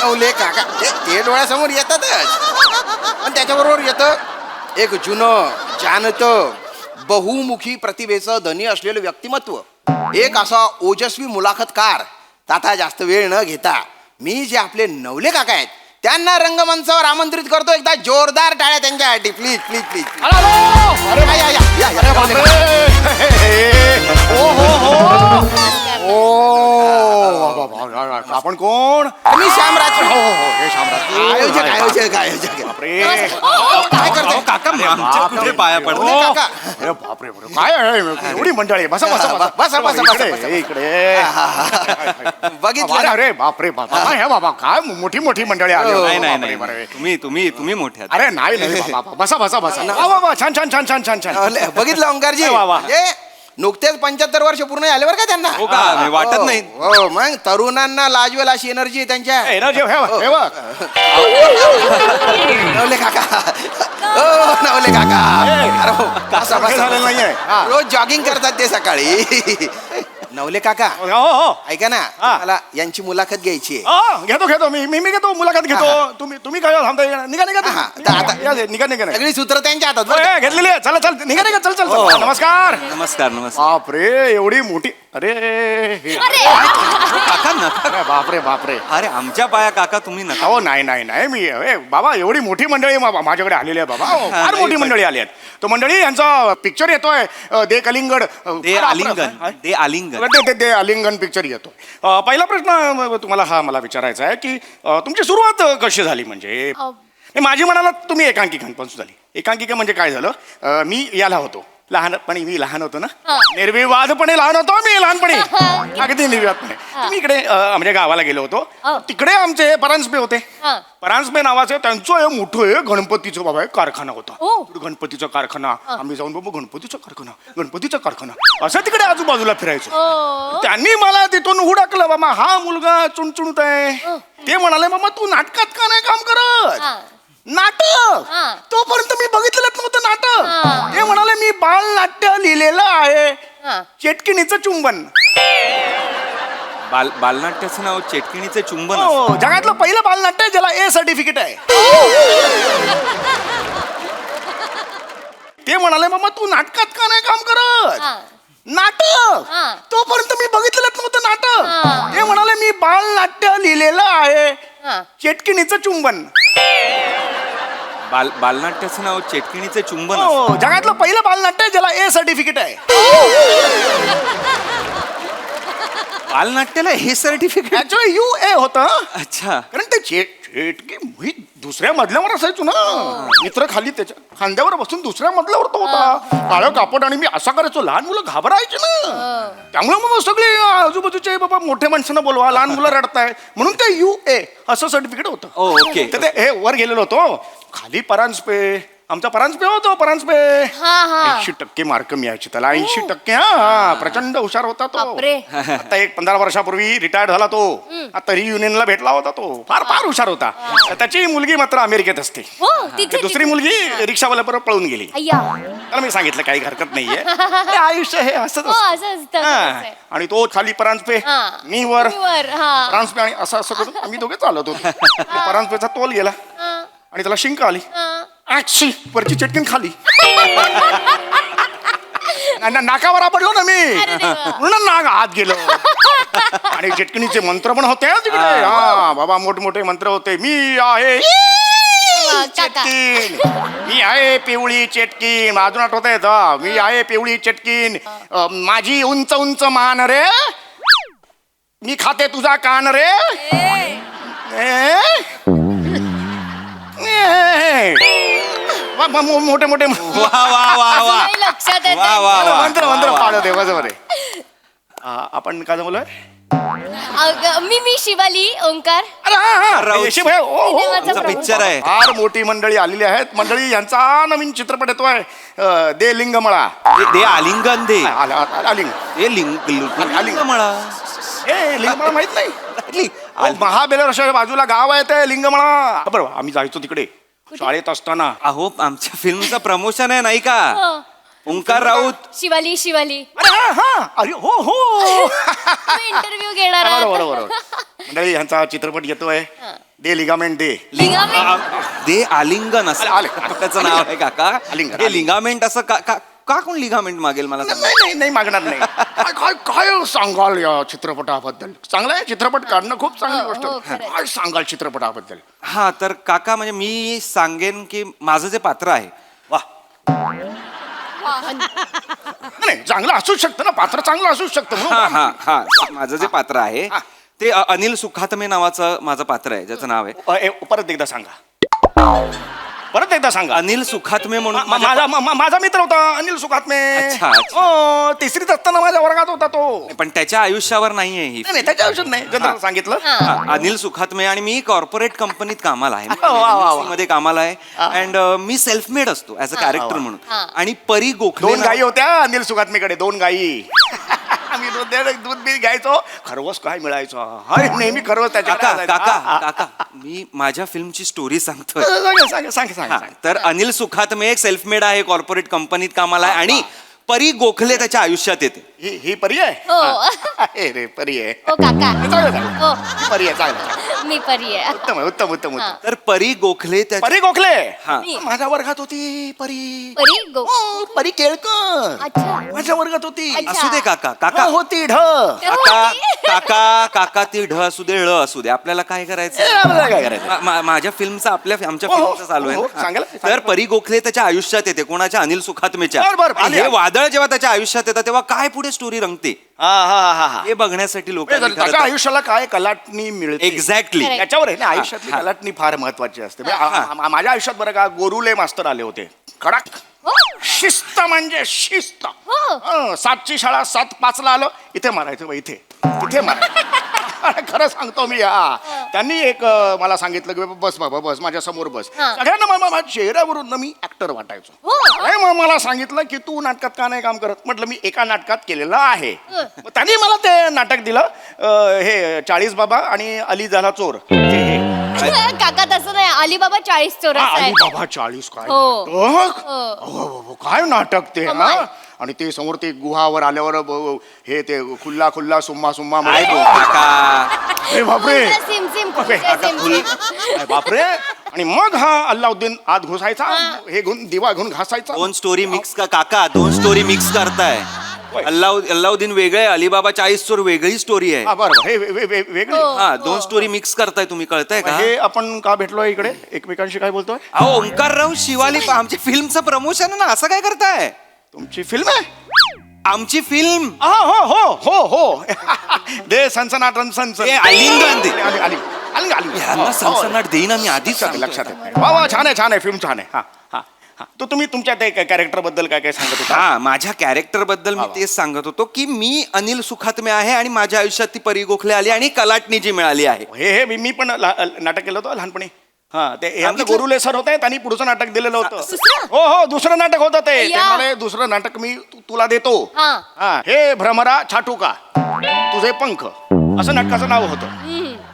नवले काका ते डोळ्यासमोर येतातच. पण त्याच्याबरोबर येतं एक जुनं जाणतं बहुमुखी प्रतिभेचं धनी असलेलं व्यक्तिमत्व, एक असा ओजस्वी मुलाखतकार. आता जास्त वेळ न घेता मी जे आपले नवले काका आहेत त्यांना रंगमंचावर आमंत्रित करतो. एकदा जोरदार टाळ्या त्यांच्यासाठी. Please please please. आपण कोण? मी श्यामराज. हो हो, हे श्यामराज आयोजक आयोजक आयोजक. बापरे, काय करतो काका, आमच्या कुठे पाया पडतो काका? काका? बापरे, काय आहे एवढी मंडळी. बसा बसा बसा बसा बसा इकडे इकडे. बघितलं. अरे बापरे बाबा, हे बाबा काय मोठी मोठी मंडळी आली. नाही नाही नाही, तुम्ही मोठे आहात. अरे नाही नाही बाबा, बसा बसा बसा. वा वा, छान छान छान छान छान छान. बघितलं ओंकारजी, वा वा. नुकतेच 75 वर्ष पूर्ण झाले बरं का त्यांना. हो का? वाटत नाही. हो, मग तरुणांना लाजवेल अशी एनर्जी आहे त्यांच्या. एनर्जी नवले काका. हो, नवले काका. अरे हो, बसा, बसा. रोज जॉगिंग करतात ते सकाळी. नवले काका, ऐका ना, मला यांची मुलाखत घ्यायची आहे. घेतो घेतो मी घेतो मुलाखत घेतो. तुम्ही काय थांबताय? निघा निघा निघा निघा. सगळी सूत्र त्यांच्या हातात बरं का? घेतलेली आहे. चला चल निघा निघा. चल चल. नमस्कार नमस्कार नमस्कार. बापरे, एवढी मोठी. अरे काका नका. अरे बापरे बापरे. अरे आमच्या पाया काका, तुम्ही नका. हो नाही नाही नाही, मी बाबा एवढी मोठी मंडळी माझ्याकडे आलेली आहे बाबा. फार नाही, मोठी मंडळी आली आहेत. तो मंडळी यांचा पिक्चर येतोय दे कलिंगड. दे आलिंगन. दे आलिंगन. ते आलिंगन पिक्चर येतो. पहिला प्रश्न तुम्हाला हा मला विचारायचा आहे की तुमची सुरुवात कशी झाली? म्हणजे माझी म्हणाला तुम्ही एकांकिकांपासून झाली. एकांकिका म्हणजे काय झालं, मी याला होतो लहानपणी मी लहान होतो ना, निर्विवादपणे लहान होतो मी लहानपणी, अगदी निर्विवादपणे. मी इकडे म्हणजे गावाला गेलो होतो. तिकडे आमचे परांजपे होते. परांजपे नावाचे त्यांचं हे मोठं हे गणपतीचं बाबा एक कारखाना होता. गणपतीचा कारखाना. आम्ही जाऊन बाबा गणपतीचा कारखाना असं तिकडे आजूबाजूला फिरायचो. त्यांनी मला तिथून हुडकलं, बाबा हा मुलगा चुणचुणत आहे. ते म्हणाले, बाबा तू नाटकात का नाही काम करत? नाटक तोपर्यंत मी बघितलंच नव्हतं नाटक. ते म्हणाले मी बालनाट्य लिहिलेलं आहे, चेटकिणीचं चुंबन. बालनाट्याचं नाव चेटकिणीचे चुंबन. हो, जगातलं पहिलं बालनाट्य ज्याला ए सर्टिफिकेट आहे. ते म्हणाले, बाबा तू नाटकात का नाही काम करत? नाटक तोपर्यंत मी बघितलंच नव्हतं नाटक. ते म्हणाले मी बालनाट्य लिहिलेलं आहे, चेटकिणीचं चुंबन. बालनाट्याचं नाव चेटकिणीचे चुंबन. हो, जगातलं पहिलं बालनाट्य ज्याला ए सर्टिफिकेट आहे. बालनाट्याला हे सर्टिफिकेट. ऍक्च्युअली UA होतं. अच्छा. कारण ते चेटकी मी दुसऱ्या मजल्यावर असायचो ना. मित्र खाली त्याच्या खांद्यावर बसून दुसऱ्या मजल्यावर तो होता. काळं कापड आणि मी असा करायचो. लहान मुलं घाबरायची ना. त्यामुळे मग सगळे आजूबाजूचे बाबा मोठ्या माणसांना बोलवा, लहान मुलं रडताय म्हणून ते UA असं सर्टिफिकेट होतं. ओके. तर ते हे वर गेलेलो होतो. खाली परांजपे, आमचा परांजपे होतो. परांजपे 80% मार्क मिळायचे त्याला. 80%. हा, प्रचंड हुशार होता तो. आता एक 15 वर्षापूर्वी रिटायर्ड झाला तो. आता रियुनियनला भेटला होता तो. फार फार हुशार होता. त्याची मुलगी मात्र अमेरिकेत असते. दुसरी मुलगी रिक्षावाल्याबरोबर पळून गेली. त्याला मी सांगितलं काही हरकत नाहीये, हे आयुष्य हे असंच असतं. आणि तो खाली परांजपे, मी वर परांजपे, आणि असं असं करून आम्ही दोघे चालत होतो. परांजपेचा तोल गेला आणि त्याला शिंक आली. ऍक्शी वरची चटकीन खाली. नाकावर आपडलो ना मी, म्हणून नाक आत गेलो. आणि चटकिणीचे मंत्र पण होते तिकडे. हा बाबा, मोठमोठे मंत्र होते. मी आहे चटकीन, मी आहे पिवळी चटकीन. अजून आठवत येत, मी आहे पिवळी चटकीन. माझी उंच उंच मान रे, मी खाते तुझा कान रे. मोठे मोठे लक्षात मंत्र मंत्र पाळत बरोबर आहे. आपण काय बोलूय? मी शिवाली ओंकार. पिक्चर आहे. फार मोठी मंडळी आलेली आहेत. मंडळी यांचा नवीन चित्रपट येतोय, दे लिंगमळा. दे आलिंगन दे. लिंगमळा. हे लिंगमळा माहित नाही? महाबळेश्वरच्या बाजूला गाव आहे ते लिंगमळा. बरोबर, आम्ही जायचो तिकडे शाळेत असताना. अहो, आमच्या फिल्मचं प्रमोशन आहे नाही का? ओंकार राऊत. शिवाली. अरे हो इंटरव्ह्यू घेणार. बरोबर. मंडळी यांचा चित्रपट येतोय, दे लिगामेंट दे. दे आलिंगन असं त्याचं नाव आहे काका. आलिंगन. लिगामेंट असं का कोण लिगामेंट मागेल मला? नाही मागणार नाही. काय काय सांगाल या चित्रपटाबद्दल? चांगला आहे चित्रपट काढणं, खूप चांगली गोष्ट. काय सांगाल चित्रपटाबद्दल? हा, तर काका म्हणजे मी सांगेन की माझं जे पात्र आहे, वा नाही, चांगलं असू शकतं ना, पात्र चांगलं असू शकतं. हा, माझं जे पात्र आहे ते अनिल सुखात्मे नावाचं माझं पात्र आहे, ज्याचं नाव आहे. परत एकदा सांगा. अनिल सुखात्मे म्हणून माझा मित्र होता अनिल सुखात्मे. अच्छा. तिसरीत असताना माझ्या वर्गात होता तो. पण त्याच्या आयुष्यावर नाहीये ही. नाही, त्याच्या आयुष्यात नाही, जनरल सांगितलं. अनिल सुखात्मे आणि मी कॉर्पोरेट कंपनीत कामाला आहे, मध्ये कामाला आहे. अँड मी सेल्फ मेड असतो ऍज अ कॅरेक्टर म्हणून. आणि परी गोखले. 2 गायी होत्या अनिल सुखात्मेकडे, 2 गायी. आम्ही दूध बी घ्यायचो, खरवस काय मिळायचं. नेहमी खरवस त्याच्या. काका, मी माझ्या फिल्मची स्टोरी सांगतोय. सांग. तर अनिल सुखात्मे एक सेल्फ मेड आहे, कॉर्पोरेट कंपनीत कामाला आहे. आणि परी गोखले त्याच्या आयुष्यात येते. ही परी आहे. रे परी आहे. परी आहे, चांगलं. मी परी आहे. उत्तम. तर परी गोखले परी गोखले हा. माझ्या वर्गात होती. परी परी केळकर. अच्छा. माझ्या वर्गात होती. असू दे काका होती ढ. काका ती ढ असू दे, ळ असू दे, आपल्याला काय करायचं? काय करायचं? माझ्या फिल्मचा आमच्या फिल्मचं चालू आहे ना. तर परी गोखले त्याच्या आयुष्यात येते, कोणाच्या? अनिल सुखात्मेच्या. आणि हे वादळ जेव्हा त्याच्या आयुष्यात येतं तेव्हा काय पुढे स्टोरी रंगते हे बघण्यासाठी लोक त्याच्या आयुष्याला काय कलाटणी मिळते. एक्झॅक्टली याच्यावर आहे ना. आयुष्यातली कलाटणी फार महत्वाची असते. माझ्या आयुष्यात बरं का गोरुले मास्तर आले होते. कडक शिस्त म्हणजे शिस्त. हो. 7ची शाळा 7:05 आलं इथे मारायचं, इथे इथे मारायचं. खरं सांगतो मी. त्यांनी एक मला सांगितलं की बस बाबा बस, माझ्या समोर बस. सगळ्यांना माझ्या चेहऱ्यावरून मी ऍक्टर वाटायचो. आणि मग मला सांगितलं की तू नाटकात का नाही काम करत. म्हटलं मी एका नाटकात केलेलं आहे. मग त्यांनी मला ते नाटक दिलं, हे 40 बाबा आणि अली झाला चोर. काका तसं नाही, अलिबाबा 40 चोर अली बाबा 40 काय हो. नाटक? काय नाटक ते. आणि ते समोर ते गुहावर आल्यावर हे ते खुल्ला खुल्ला सुम्मा सुम्मा अरे बापरे सिम सिम अरे बापरे. आणि मग हा अल्लाउद्दीन आत घुसायचा, हे घेऊन दिवा घेऊन घासायचा. दोन स्टोरी मिक्स का काका, दोन स्टोरी मिक्स करताय. अल्लाउद्दीन वेगळे, अलिबाबा 40 चोर वेगळी स्टोरी आहे. बरोबर, हे वेगळे. हा, दोन स्टोरी मिक्स करताय तुम्ही, कळताय का? हे आपण का भेटलोय इकडे एकमेकांशी, काय बोलतोय? अहो ओंकारराव शिवाली, आमची फिल्मचं प्रमोशन आहे ना, असं काय करताय? तुमची फिल्म आहे? आमची फिल्म. हो हो हो हो. दे सनसनाट सनसन आलिंगन आली सनसनाट देईन आम्ही आधीच. लक्षात येत. वा वा, छान आहे छान आहे, फिल्म छान आहे. हा हा हा. तो तुम्ही तुमच्या ते कॅरेक्टर बद्दल काय काय सांगत होता? हा, माझ्या कॅरेक्टर बद्दल मी तेच सांगत होतो की मी अनिल सुखात्मे आहे आणि माझ्या आयुष्यात ती परी गोखले आली आणि कलाटणी जी मिळाली आहे. हे मी पण नाटक केलं होतं लहानपणी. हा, ते आमचे गोरुले सर होते, त्यांनी पुढचं नाटक दिलेलं होतं. हो हो, दुसरं नाटक होतं ते. म्हणाले दुसरं नाटक मी तुला देतो. हे भ्रमरा छाटू का तुझे पंख, असं नाटकाचं नाव होतं.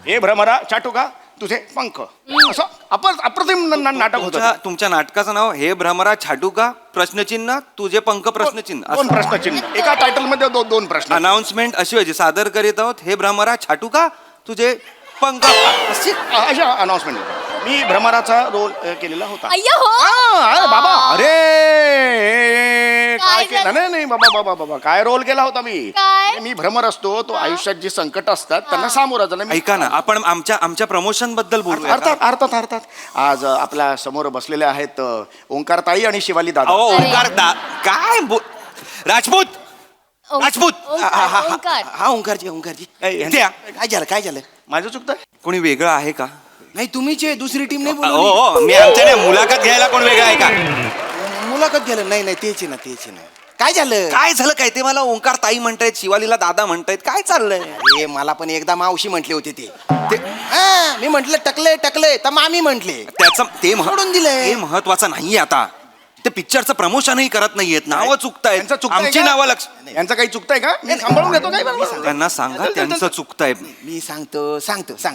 हे भ्रमरा छाटू का तुझे पंख, असं अप्रतिम नाटक होतं. तुमच्या नाटकाचं नाव हे भ्रमरा छाटू का प्रश्नचिन्ह तुझे पंख प्रश्नचिन्ह, 2 प्रश्नचिन्ह एका टायटल मध्ये 2 प्रश्न. अनाउन्समेंट अशी व्हायची, सादर करीत आहोत हे भ्रमरा छाटू का तुझे पंख, अशा अनाउन्समेंट. मी भ्रमराचा रोल केलेला होता. अय्या बाबा, अरे काय केलं? नाही बाबा बाबा बाबा, काय रोल केला होता मी? मी भ्रमर असतो, तो आयुष्यात जी संकट असतात त्यांना सामोरा जाणं. ऐका ना, आपण आमच्या प्रमोशन बद्दल बोलू. अर्थात आज आपल्या समोर बसलेले आहेत ओंकारताई आणि शिवाली दादा. ओंकार काय राजपूत राजपूत. हा ओंकारजी काय झालं? माझं चुकतं? कोणी वेगळं आहे का? नाही, तुम्हीच आहे, दुसरी टीम नाही. हो, मी आमच्या नाही, मुलाखत घ्यायला कोण वेगळं आहे का? मुलाखत घ्यायला? नाही तेच नाही. काय झालं? काय झालं काय? ते मला ओंकार ताई म्हणतायत, शिवालीला दादा म्हणतायत, काय चाललंय? हे मला पण एकदा मावशी म्हटले होते ते. मी म्हंटल टकले तर मामी म्हंटले. त्याचं ते सोडून दिलंय. हे महत्वाचं नाहीये. आता ते पिक्चरचं प्रमोशनही करत नाहीयेत, नावं चुकतायत, आमची नावं लक्ष. यांचं काही चुकतंय का? मी सांभाळून घेतो. काय त्यांना सांगा त्यांचं चुकतंय. मी सांगतो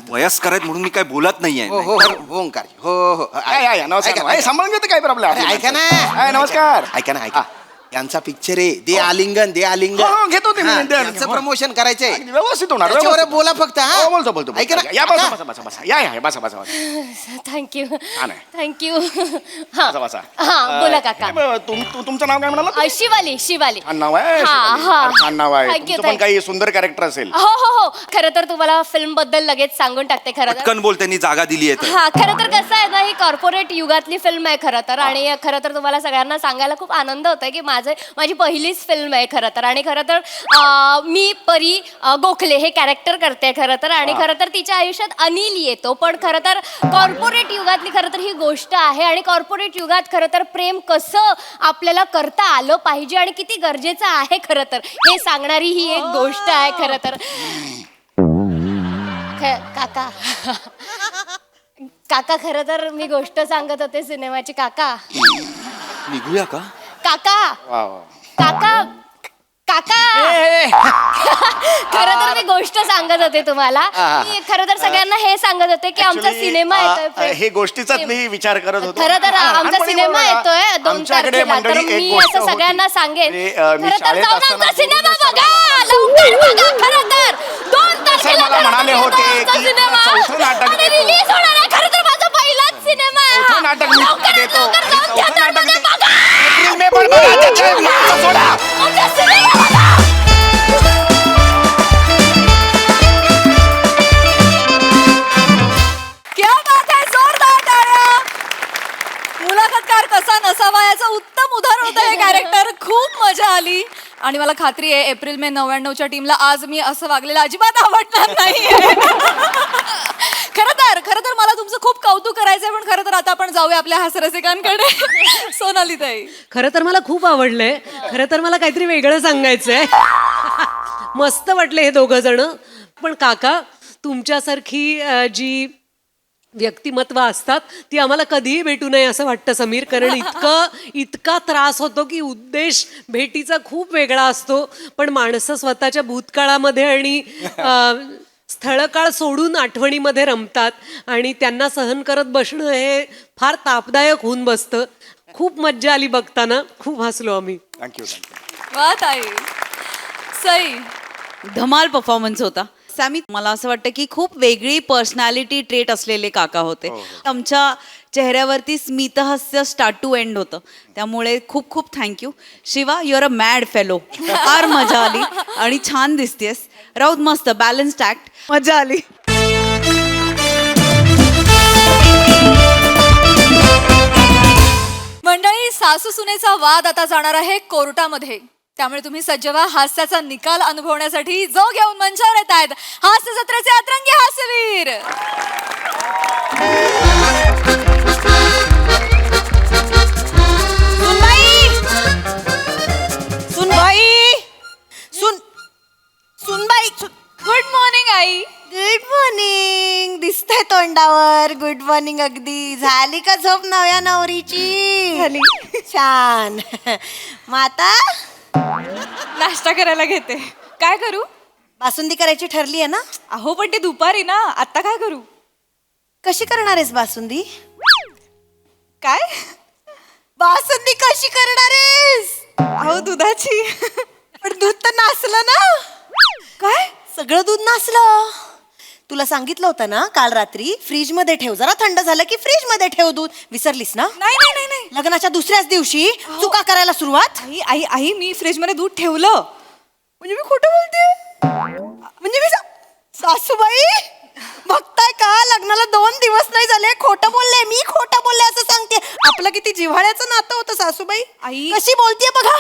वयस्कर आहेत म्हणून मी काय बोलत नाहीये. हो ओंकार, हो नमस्कार. सांभाळून घेतो, काय प्रॉब्लेम? ऐका ना, नमस्कार. ऐका ना, यांचा पिक्चर आहे दे आलिंगन. घेतो ते. त्यांचं प्रमोशन करायचंय, व्यवस्थित होणार. त्याच्यावर बोला फक्त. बोलतो. ऐका ना, या बसा. या बसा. थँक्यू. बसा. हा, बोला काका. तुमचं नाव काय म्हणाला? शिवाली. छान नाव आहे. छान नाव आहे. तुमचं पण काही सुंदर कॅरेक्टर असेल. हो. खरं तर तुम्हाला फिल्म बद्दल लगेच सांगून टाकते. खरं तर पटकन बोल, त्यांनी जागा दिली आहे. हा, खरं तर कसं आहे ना, ही कॉर्पोरेट युगातली फिल्म आहे खरं तर. आणि खरं तर तुम्हाला सगळ्यांना सांगायला खूप आनंद होतोय की माझी पहिलीच फिल्म आहे खरं तर. आणि खरं तर मी परी गोखले हे कॅरेक्टर करते खरं तर. आणि खरं तर तिच्या आयुष्यात अनिल येतो. पण खरं तर कॉर्पोरेट युगातली खरं तर ही गोष्ट आहे. आणि कॉर्पोरेट युगात खरं तर प्रेम कसं आपल्याला करता आलं पाहिजे आणि किती गरजेचं आहे खरं तर हे सांगणारी ही एक गोष्ट आहे खरं तर. काका खरं तर मी गोष्ट सांगत होते सिनेमाची. काका निघूया का? काका खरं तर मी गोष्ट सांगत होते तुम्हाला. मी खरं तर सगळ्यांना हे सांगत होते की आमचा सिनेमा येतोय. हे गोष्टीचाच मी विचार करत होतो. खरं तर आमचा सिनेमा येतोय 2 तारखेला. तर मी असं सगळ्यांना सांगेन, खरं तर जाऊन आमचा सिनेमा बघा, लवकर बघा. खरं तर 2 तारखेला म्हणाले होते की चौथं नाटक रिलीज होणार आहे. खरं तर माझा पहिलाच सिनेमा आहे. क्या बात आहे, जोरदार टाळ्या. मुलाखतकार कसा नसावा याचं उत्तम उदाहरण होतं हे कॅरेक्टर. खूप मजा आली आणि मला खात्री आहे एप्रिल मे 99च्या टीमला आज मी असं वागलेलं अजिबात आवडणार नाही. खरं तर खरं तर मला तुमचं खूप कौतुक करायचंय, पण खरं तर आता आपण जाऊया आपल्या हास्यरसिकांकडे. सोनाली ताई. खरं तर मला खूप आवडलंय. खरं तर मला काहीतरी वेगळं सांगायचंय. मस्त वाटले हे दोघं जण. पण काका, तुमच्यासारखी जी व्यक्तिमत्व असतात ती आम्हाला कधीही भेटू नये असं वाटतं समीर. कारण इतका त्रास होतो की उद्देश भेटीचा खूप वेगळा असतो, पण माणसं स्वतःच्या भूतकाळामध्ये आणि स्थळकाळ सोडून आठवणीमध्ये रमतात आणि त्यांना सहन करत बसणं हे फार तापदायक होऊन बसतं. खूप मज्जा आली बघताना, खूप हसलो आम्ही. थँक्यू. वा ताई. सई. धमाल परफॉर्मन्स होता. सॅमी, मला असं वाटतं की खूप वेगळी पर्सनॅलिटी ट्रेट असलेले काका होते. आमच्या चेहऱ्यावरती स्मितहास्य स्टार्ट टू एंड होतं, त्यामुळे खूप खूप thank you. Shiva, your a mad fellow. फार मजा आली आणि छान दिसतेस. राऊत मस्त बॅलन्स्ड ॲक्ट, मजा आली. मंडळी, सासू सुनेचा वाद आता जाणार आहे कोर्टामध्ये, त्यामुळे तुम्ही सज्ज व्हा हास्याचा निकाल अनुभवण्यासाठी. जो घेऊन मंचावर येत आहेत हास्य जत्रेचे अतरंगी हास्यवीर. सुनबाई. Good morning I. Good morning. दिसतंय तोंडावर गुड मॉर्निंग. अगदी झाली का झोप नव्या नवरीची? झाली. छान. माता, नाश्ता करायला घेते. काय करू? बासुंदी करायची ठरली आहे ना? अहो पण ते दुपारी ना, आता काय करू? कशी करणार आहेस बासुंदी? काय? बासुंदी कशी करणार आहेस? अहो दुधाची. पण दूध तर नासलं ना. काय? सगळं दूध नासलं. तुला सांगितलं होतं ना काल रात्री, फ्रीज मध्ये ठेव, जरा थंड झालं की फ्रीज मध्ये ठेव दूध. विसरलीस ना? नाही नाही नाही नाही. लग्नाच्या दुसऱ्याच दिवशी चुका करायला सुरुवात. आई आई आई, मी फ्रीज मध्ये दूध ठेवलं. म्हणजे मी खोटं बोलते? म्हणजे मी सासूबाई बघताय का, लग्नाला 2 दिवस नाही झाले, खोटं बोलले, मी खोटं बोलले असं सांगते. आपलं किती जिव्हाळ्याचं नातं होतं सासूबाई. आई. कशी बोलतेय बघा.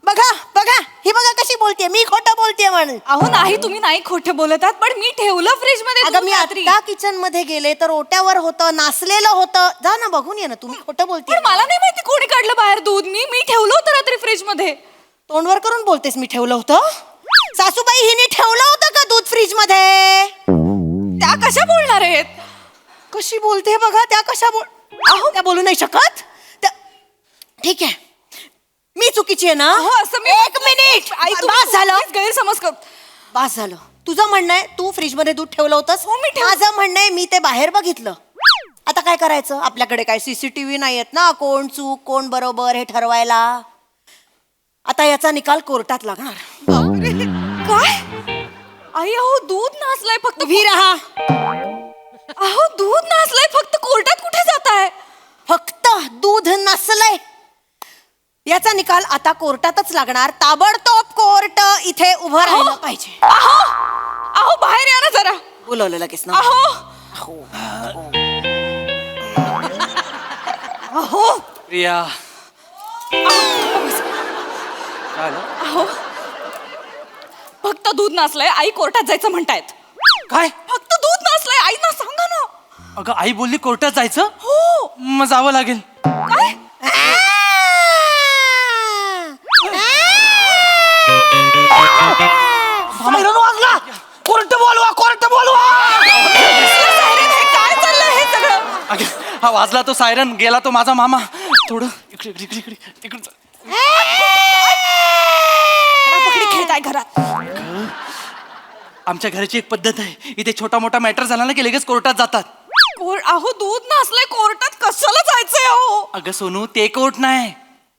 बघा बघा, ही बघा कशी बोलतेय, मी खोटं बोलतेय म्हणून. अहो नाही, तुम्ही नाही खोटं बोलत आहात, पण मी ठेवलं फ्रीज मध्ये. अगं मी आता किचन मध्ये गेले तर ओट्यावर होतं, नासलेलं होतं. जा ना बघून ये ना. तुम्ही खोटं बोलते. पण मला नाही माहिती कोणी काढलं बाहेर दूध. मी ठेवलं होतं रात्री फ्रीज मध्ये. तोंडवर करून बोलतेस मी ठेवलं होतं? सासूबाई, हिने ठेवलं होतं का दूध फ्रीज मध्ये? त्या कशा बोलणार आहेत? कशी बोलते बघा. त्या कशा अहो, त्या बोलू नाही शकत. ठीक आहे, मी चुकीची आहे ना? हो, असं मी. 1 मिनिट. बास झालं. गैरसमज कर. बास झालं. तुझं म्हणणं आहे तू फ्रीज मध्ये दूध ठेवलं होतंस. माझं म्हणणं आहे मी ते बाहेर बघितलं. आता काय करायचं? आपल्याकडे काय सीसीटीव्ही नाही आहेत ना, कोण चूक कोण बरोबर हे ठरवायला. आता याचा निकाल कोर्टात लागणार. काय? आई, अहो दूध नासलंय फक्त. उभी राहा. अहो दूध नासलंय फक्त, कोर्टात कुठे जात आहे? फक्त दूध नसलंय याचा निकाल आता कोर्टातच लागणार. ताबडतोब कोर्ट इथे उभं राहिलं पाहिजे. अहो बाहेर या ना जरा. बोलवलं लगेच ना. अहो प्रिया. अहो फक्त दूध नासलंय, आई कोर्टात जायचं म्हणतायत. काय? फक्त दूध नासलंय, आई ना सांगा ना. अगं आई बोलली कोर्टात जायचं. हो. मग जावं लागेल. काय? वाजला. कोर्ट बोलवा, कोर्ट बोलवा. काय चाललंय हे सगळं? अगं, हा वाजला तो सायरन, गेला तो माझा मामा. थोडं इकडे इकडे इकडे इकडे इकडे. पकडी खेळताय घरात. आमच्या घराची एक पद्धत आहे, इथे छोटा मोठा मॅटर झाला ना की लगेच कोर्टात जातात. अहो दूध नासलंय, कोर्टात कशाला जायचंय? अहो अगं सोनू, ते कोर्ट नाही,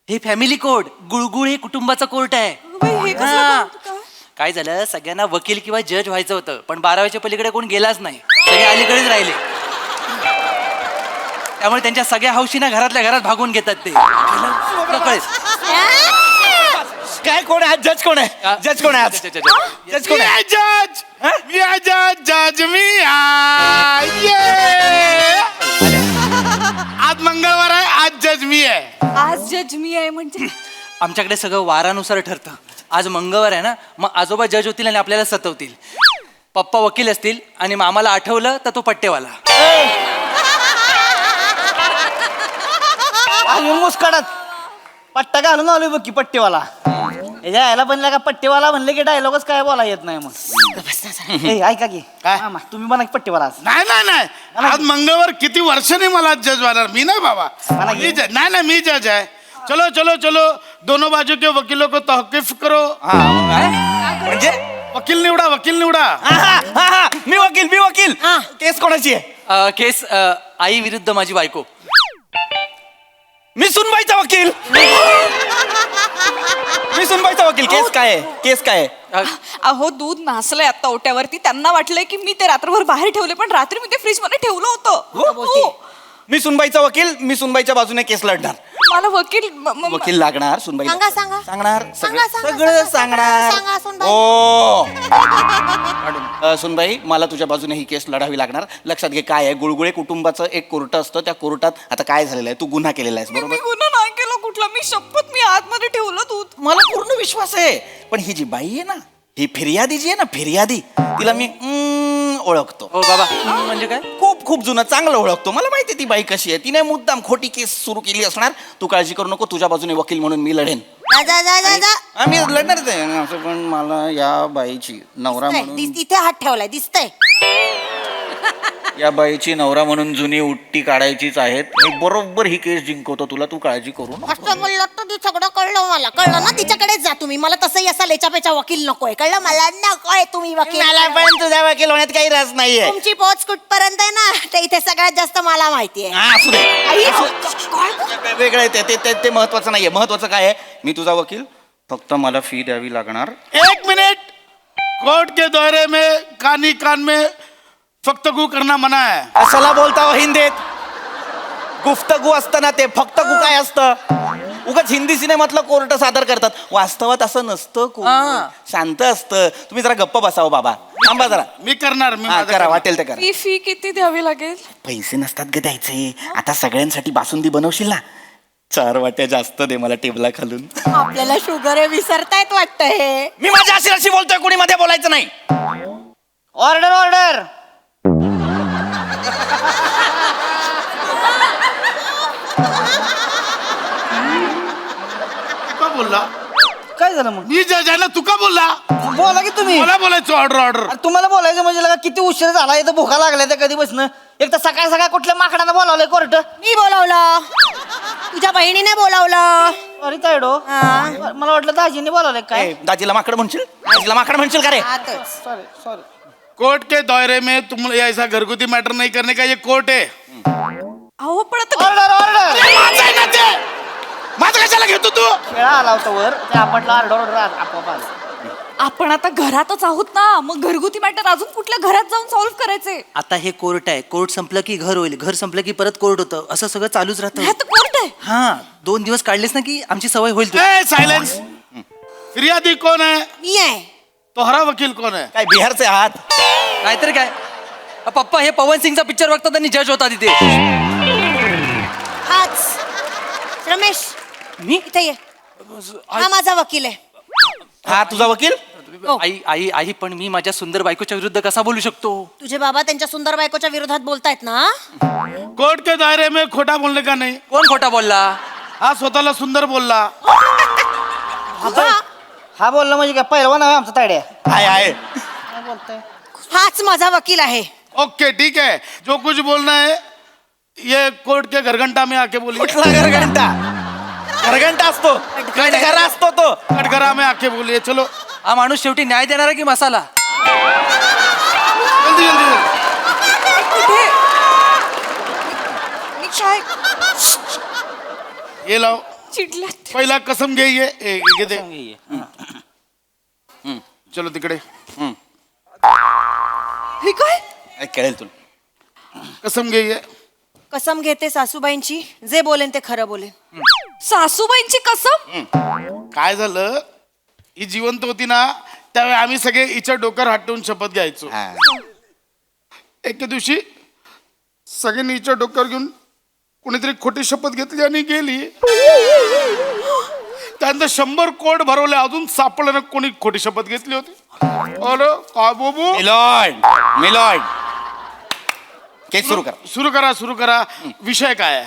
हे फॅमिली कोर्ट. गुळगुळ हे कुटुंबाचा कोर्ट आहे. हे कसलं हा. कोर्ट? काय झालं, सगळ्यांना वकील किंवा जज व्हायचं होतं, पण 12व्याच्या पलीकडे कोण गेलाच नाही, सगळे अलीकडेच राहिले. त्यामुळे त्यांच्या सगळ्या हौशीना घरातल्या घरात भागवून घेतात ते. कळेल. काय कोण आहे? जज कोण आहे? जज कोण आहे? जज कोण आहे? जज. मी आहे जज. जज मी आहे. आज मंगळवार आहे, आज जज मी आहे. आज जज मी आहे म्हणजे? आमच्याकडे सगळं वारानुसार ठरतं. आज मंगळवार आहे ना, मग आजोबा जज होतील आणि आपल्याला सतवतील. पप्पा वकील असतील आणि मामाला आठवलं तर तो पट्टेवाला. मुस्काडात पट्टा घालून आलोय बघ की पट्टेवाला. यायला बनला का पट्टेवाला म्हणले की डायलॉगच काय बोला येत नाही मग. ए, ऐका की मामा, तुम्ही म्हणा की पट्टेवाला आज. नाही नाही नाही आज मंगळवार किती वर्षांनी मला जज बनणार मी नाही बाबा. मी जज नाही नाही मी जज आहे. चलो चलो चलो दोनों बाजू के वकीलों को तौकीफ करो. म्हणजे वकील निवडा वकील निवडा. मी वकील केस कोणाची आहे? केस आई विरुद्ध माझी बायको. मी सुनबाईचा वकील. केस काय आहे? अहो दूध नासलंय आता ओट्यावरती. त्यांना वाटलंय की मी ते रात्रभर बाहेर ठेवले, पण रात्री मी ते फ्रीज मध्ये ठेवलं होतं. हो. मी सुनबाईचा वकील. मी सुनबाईच्या बाजूने केस लढणार. मला वकील वकील लागणार सुनबाई. सांगणार सगळं सांगणार. हो सुनबाई, मला तुझ्या बाजूने ही केस लढावी लागणार. लक्षात घे काय आहे, गुळगुळे कुटुंबाचं एक कोर्ट असतं. त्या कोर्टात आता काय झालेलं आहे, तू गुन्हा केलेला आहेस मी बरोबर. गुन्हा नाही केला कुठला. मी शपथ मी आतमध्ये ठेवलं दूध. मला पूर्ण विश्वास आहे. पण ही जी बाई आहे ना, ही फिर्यादी जी आहे ना, फिर्यादी, तिला मी ओळखतो. हो बाबा. म्हणजे काय? खूप जुनं चांगलं ओळखतो. मला माहिती ती बाई कशी आहे. तिने मुद्दाम खोटी केस सुरू केली असणार. तू काळजी करू नको, तुझ्या बाजूने वकील म्हणून मी लढेन. आम्ही लढणारच आहे असं. पण मला या बाईची नवरा म्हणून, तिथे हात ठेवलाय दिसतंय. या बाईची नवरा म्हणून जुनी उट्टी काढायचीच आहेत. मी बरोबर ही केस जिंकवतो तुला, तू काळजी करू नको. असं म्हणलं तर ते सगळं कळलं मला. कळलं ना, तिच्याकडेच जा तुम्ही. मला तसंही असा लेचापेचा वकील नकोय. कळलं मला नकोय तुम्ही वकील. मला पण तुझ्या वकील होण्यात काही रस नाहीये. तुमची पोच कुठपर्यंत आहे ना, ते इथे सगळ्यात जास्त मला माहितीये. असू दे. वेगळं आहे ते महत्वाचं नाहीये. महत्वाचं काय आहे, मी तुझा वकील. फक्त मला फी द्यावी लागणार. एक मिनट. कोर्ट के दौरे में कान में फक्तगू करना मना है. असाला बोलता हो हिंदीत. गुफ्तगू असतं ना ते. फक्तगू काय असतं? उगाच हिंदी सिनेमातलं कोर्ट सादर करतात. वास्तवात असं नसतं. कोर्ट शांत असतं. तुम्ही जरा गप्प बसावं बाबा. थांबा जरा. मी करणार. मी हा, करा वाटेल ते करा. फी किती द्यावी लागेल? पैसे नसतात ग द्यायचे. आता सगळ्यांसाठी बासुंदी बनवशील ना, 4 वाट्या जास्त दे मला टेबला खालून. आपल्याला शुगर आहे विसरतायत वाटतं हे. मी माझ्या अशी बोलतोय, कोणी मध्ये बोलायचं नाही. ऑर्डर. का बोलला? काय झालं मग? मी जज आहे ना, तू का बोलला? बोला की तुम्ही. मला बोलायचं ऑर्डर. अरे तुम्हाला बोलायचं म्हणजे लगा किती उशीर झाला. इथं भुका लागल्या तर कधी बसणं. एक तर सकाळ कुठल्या माकडानं बोलावलंय कोर्ट. मी बोलावलं. तुझ्या बहिणीने बोलावलं. अरे तायडो, मला वाटलं दाजीने बोलावलंय काय. दाजीला माकड म्हणशील? दाजीला माकड म्हणशील का रे? सॉरी. कोर्ट के दौरे में तुम ऐसा घरगुती मैटर नहीं करने का, ये कोर्ट है. अहो पण आता ऑर्डर. माझं कशाला घेतो तू? खेळा आला होता वर, ते आपटला. ऑर्डर आपोआप आला. आपण आता घरातच आहोत ना, मग घरगुती मॅटर अजून कुठल्या घरात जाऊन सॉल्व्ह करायचे? आता हे कोर्ट आहे. कोर्ट संपलं की घर होईल. घर संपलं की परत कोर्ट होतं. असं सगळं चालूच राहतं. हे तर कोर्ट आहे. हा, 2 दिवस काढलेस ना की आमची सवय होईल. सायलेंस. फिर्यादी कौन है? मी आहे. तोहरा वकील कौन है? काय बिहारचे आहात? नाहीतर काय. पप्पा हे पवन सिंगचा पिक्चर बघतात आणि जज होता तिथे. हाच रमेश, मी इथे ये. हा माझा वकील आहे. हा तुझा वकील? आई पण मी माझ्या सुंदर बायकोच्या विरुद्ध कसा बोलू शकतो? तुझे बाबा त्यांच्या सुंदर बायकोच्या विरोधात बोलतायत ना. कोर्ट के दायरे में खोटा बोलने का नहीं. कोण खोटा बोलला? हा स्वतःला सुंदर बोलला. हा बोलला म्हणजे काय पहिलवान आहे आमचा तायड्या. आहे. हाच माझा वकील आहे. ओके ठीक है, जो कुछ बोलना है ये कोर्ट के घरघंटा में आके बोलिए. कुठला घरघंटा असतो? कटघरा असतो तो. कटघरा में आके बोलिए. चलो. हा माणूस शेवटी न्याय देणार की मसाला? जल्दी जल्दी. मी काय ये लाओ. चिडल्या. पहिला कसम घे. ये दे. चलो तिकडे. हे काय? कळेल तुला. कसम घे. ये कसम घेते सासूबाईंची, जे बोलेन ते खरं बोलेन. सासूबाईंची कसम? काय झालं, ही जिवंत होती ना त्यावेळी आम्ही सगळे हिच्या डोक्यावर हात ठेवून शपथ घ्यायचो. एके दिवशी सगळ्यांनी हिच्या डोक्यावर घेऊन कोणीतरी खोटी शपथ घेतली आणि गेली. त्यानंतर 100 कोट भरवले, अजून सापडलं ना. कोणी खोटी शपथ घेतली होती? अरे काय बाबू. मिलॉर्ड केस सुरू करा. सुरू करा. विषय काय आहे?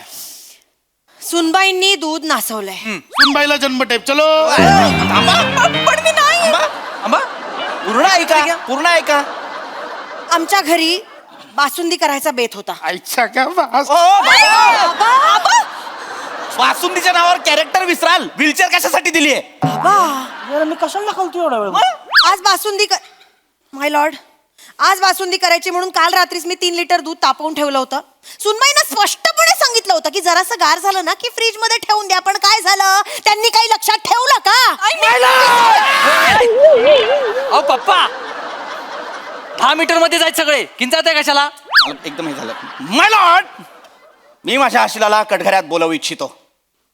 सुनबाईंनी दूध नासवलंय. सुनबाईला जन्मटेप. चलो. पण मी नाही. पूर्ण ऐका. आमच्या घरी बासुंदी करायचा बेत होता. आईच्या का बास. बासुंदीच्या नावावर कॅरेक्टर विसराल. व्हीलचेअर कशासाठी दिली आहे? मी कशाला दाखवतो एवढा वेळ? आज बासुंदी माय लॉर्ड, आज बासुंदी करायची म्हणून काल रात्रीच मी 3 लिटर दूध तापवून ठेवलं होतं. सुनबाईनं स्पष्टपणे सांगितलं होतं की जरासं गार झालं ना की फ्रीज मध्ये ठेवून द्या. पण काय झालं, त्यांनी काही लक्षात ठेवलं का? अहो पप्पा, 10 मीटर मध्ये जायचं सगळे, किंचाळताय कशाला? एकदम हे झालं. माय लॉर्ड, मी माझ्या आशिलाला कटघऱ्यात बोलवू इच्छितो.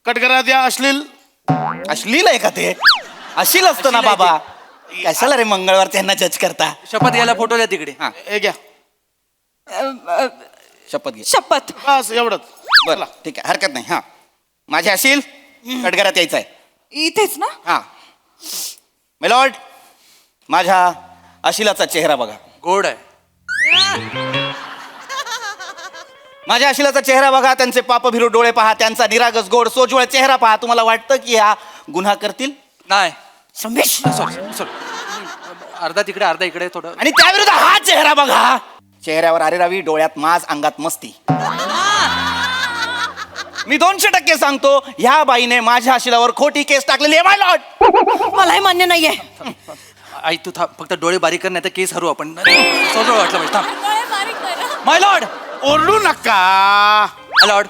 कटकरात या. अश्लील आहे का ते? अशील असतं ना बाबा. कशाला रे मंगळवार त्यांना जज करता? शपथ घ्यायला फोटो द्या तिकडे. हे घ्या. शपथ घे. शपथ. बस एवढंच. बरं ठीक आहे, हरकत नाही. हा, माझे अशील कटघऱ्यात यायचं आहे. इथेच ना? हा. मिलॉर्ड, माझ्या अशिलाचा चेहरा बघा. गोड आहे. माझ्या अशिलाचा चेहरा बघा. त्यांचे पापभिरू डोळे पहा. त्यांचा निरागस गोड सोज्वळ चेहरा पहा. तुम्हाला वाटतं की हा गुन्हा करतील? नाही. संदेश. सॉरी. अर्धा तिकडे अर्धा इकडे थोडं. आणि त्याविरुद्ध हा चेहरा बघा. चेहऱ्यावर आरेरावी, डोळ्यात माज, अंगात मस्ती. मी 200% सांगतो, ह्या बाईने माझ्या आशिलावर खोटी केस टाकलेली आहे. माय लॉर्ड, मलाही मान्य नाहीये. आई तू फक्त डोळे बारीक कर, नाही तर केस हरू आपण. सोजवळ वाटलं पाहिजे. थांब. माय लॉर्ड, ओरडू नका. माय लॉर्ड,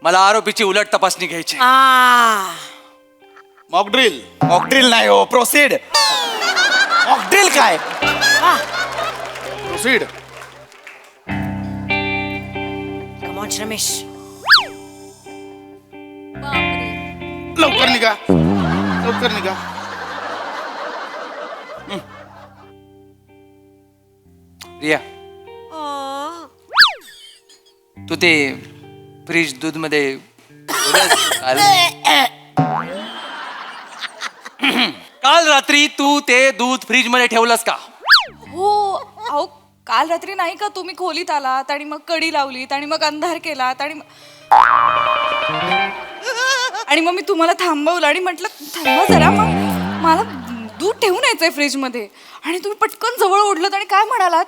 मला आरोपीची उलट तपासणी घ्यायची. मॉकड्रिल. मॉकड्रिल नाही हो, प्रोसीड. मॉकड्रिल काय? प्रोसीड. Come on Ramesh. लवकर निघा. रिया, तू ते फ्रीज दूध मध्ये काल रात्री तू ते दूध फ्रीज मध्ये ठेवलंस का? हो अहो, काल रात्री नाही का तुम्ही खोलीत आलात आणि मग कडी लावलीत आणि मग अंधार केलात आणि मग मी तुम्हाला थांबवलं आणि म्हटलं थांबा जरा, मग मला दूध ठेवून यायचंय फ्रीज मध्ये आणि तुम्ही पटकन जवळ ओढलत आणि काय म्हणालात,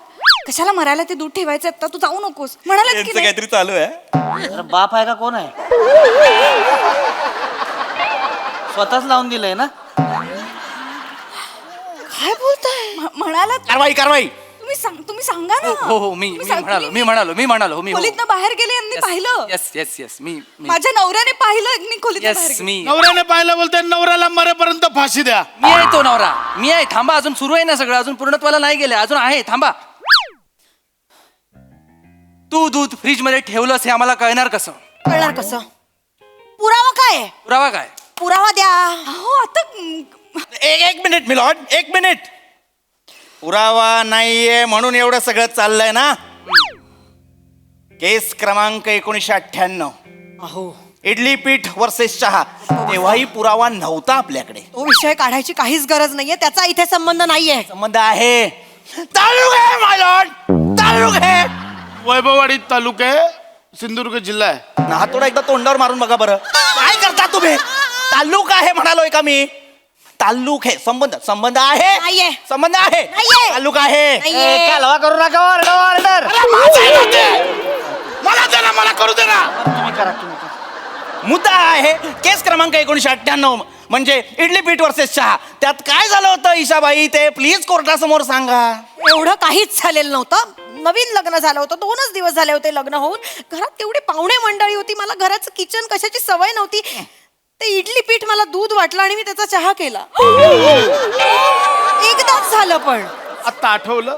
कशाला मरायला ते दूध ठेवायचं आता, तू जाऊ नकोस म्हणालात की नाही? काहीतरी चालू आहे. बाप आहे का कोण आहे? स्वतःच लावून दिलंय ना. काय बोलताय? म्हणालात कारवाई. तुम्ही सांगा ना. हो मी म्हणालो खोलीतनं बाहेर गेले यांनी पाहिलं. येस मी माझ्या नवऱ्याने पाहिलं यांनी खोलीतनं बाहेर येस गेले. मी नवऱ्याने पाहिलं बोलते, नवऱ्याला मरेपर्यंत फाशी द्या. मी आहे तो नवरा. मी आहे. थांबा, अजून सुरू आहे ना सगळं, अजून पूर्णत्वाला नाही गेले, अजून आहे. थांबा. तू दूध फ्रीज मध्ये ठेवलंस हे आम्हाला कळणार कसं? कळणार कसं? पुरावा काय? पुरावा काय? पुरावा द्या. हो आता एक मिनिट मिलॉर्ड, 1 मिनिट. पुरावा नाहीये म्हणून एवढं सगळं चाललंय ना. केस क्रमांक 1998. अहो, इडली पीठ वर्सेस चहा. तेव्हाही पुरावा नव्हता आपल्याकडे. तो विषय काढायची काहीच गरज नाहीये, त्याचा इथे संबंध नाहीये. संबंध आहे. तालुक आहे माय लॉर्ड, तालुक आहे. वैभववाडी तालुका आहे, सिंधुदुर्ग जिल्हा आहे. ना थोडा एकदा तोंडावर मारून बघा बरं. काय करता तुम्ही? तालुक आहे म्हणालोय का मी? तालुक आहे. संबंध आहे. नाहीये. संबंध आहे. नाहीये. तालुक आहे. नाहीये. कालवा करू नका. ऑर्डर. मला करू दे ना. मुद्दा आहे केस क्रमांक 1998 म्हणजे इडली पीठ वर्सेस चहा. त्यात काय झालं होतं ईशाबाई, ते प्लीज कोर्टासमोर सांगा. एवढं काहीच झालेलं नव्हतं. नवीन लग्न झालं होतं, 2च दिवस झाले होते लग्न होऊन. घरात तेवढी पाहुणे मंडळी होती, मला घराचं किचन कशाची सवय नव्हती. ते इडली पीठ मला दूध वाटलं आणि मी त्याचा चहा केला. एकदाच झालं. पण आता आठवलं.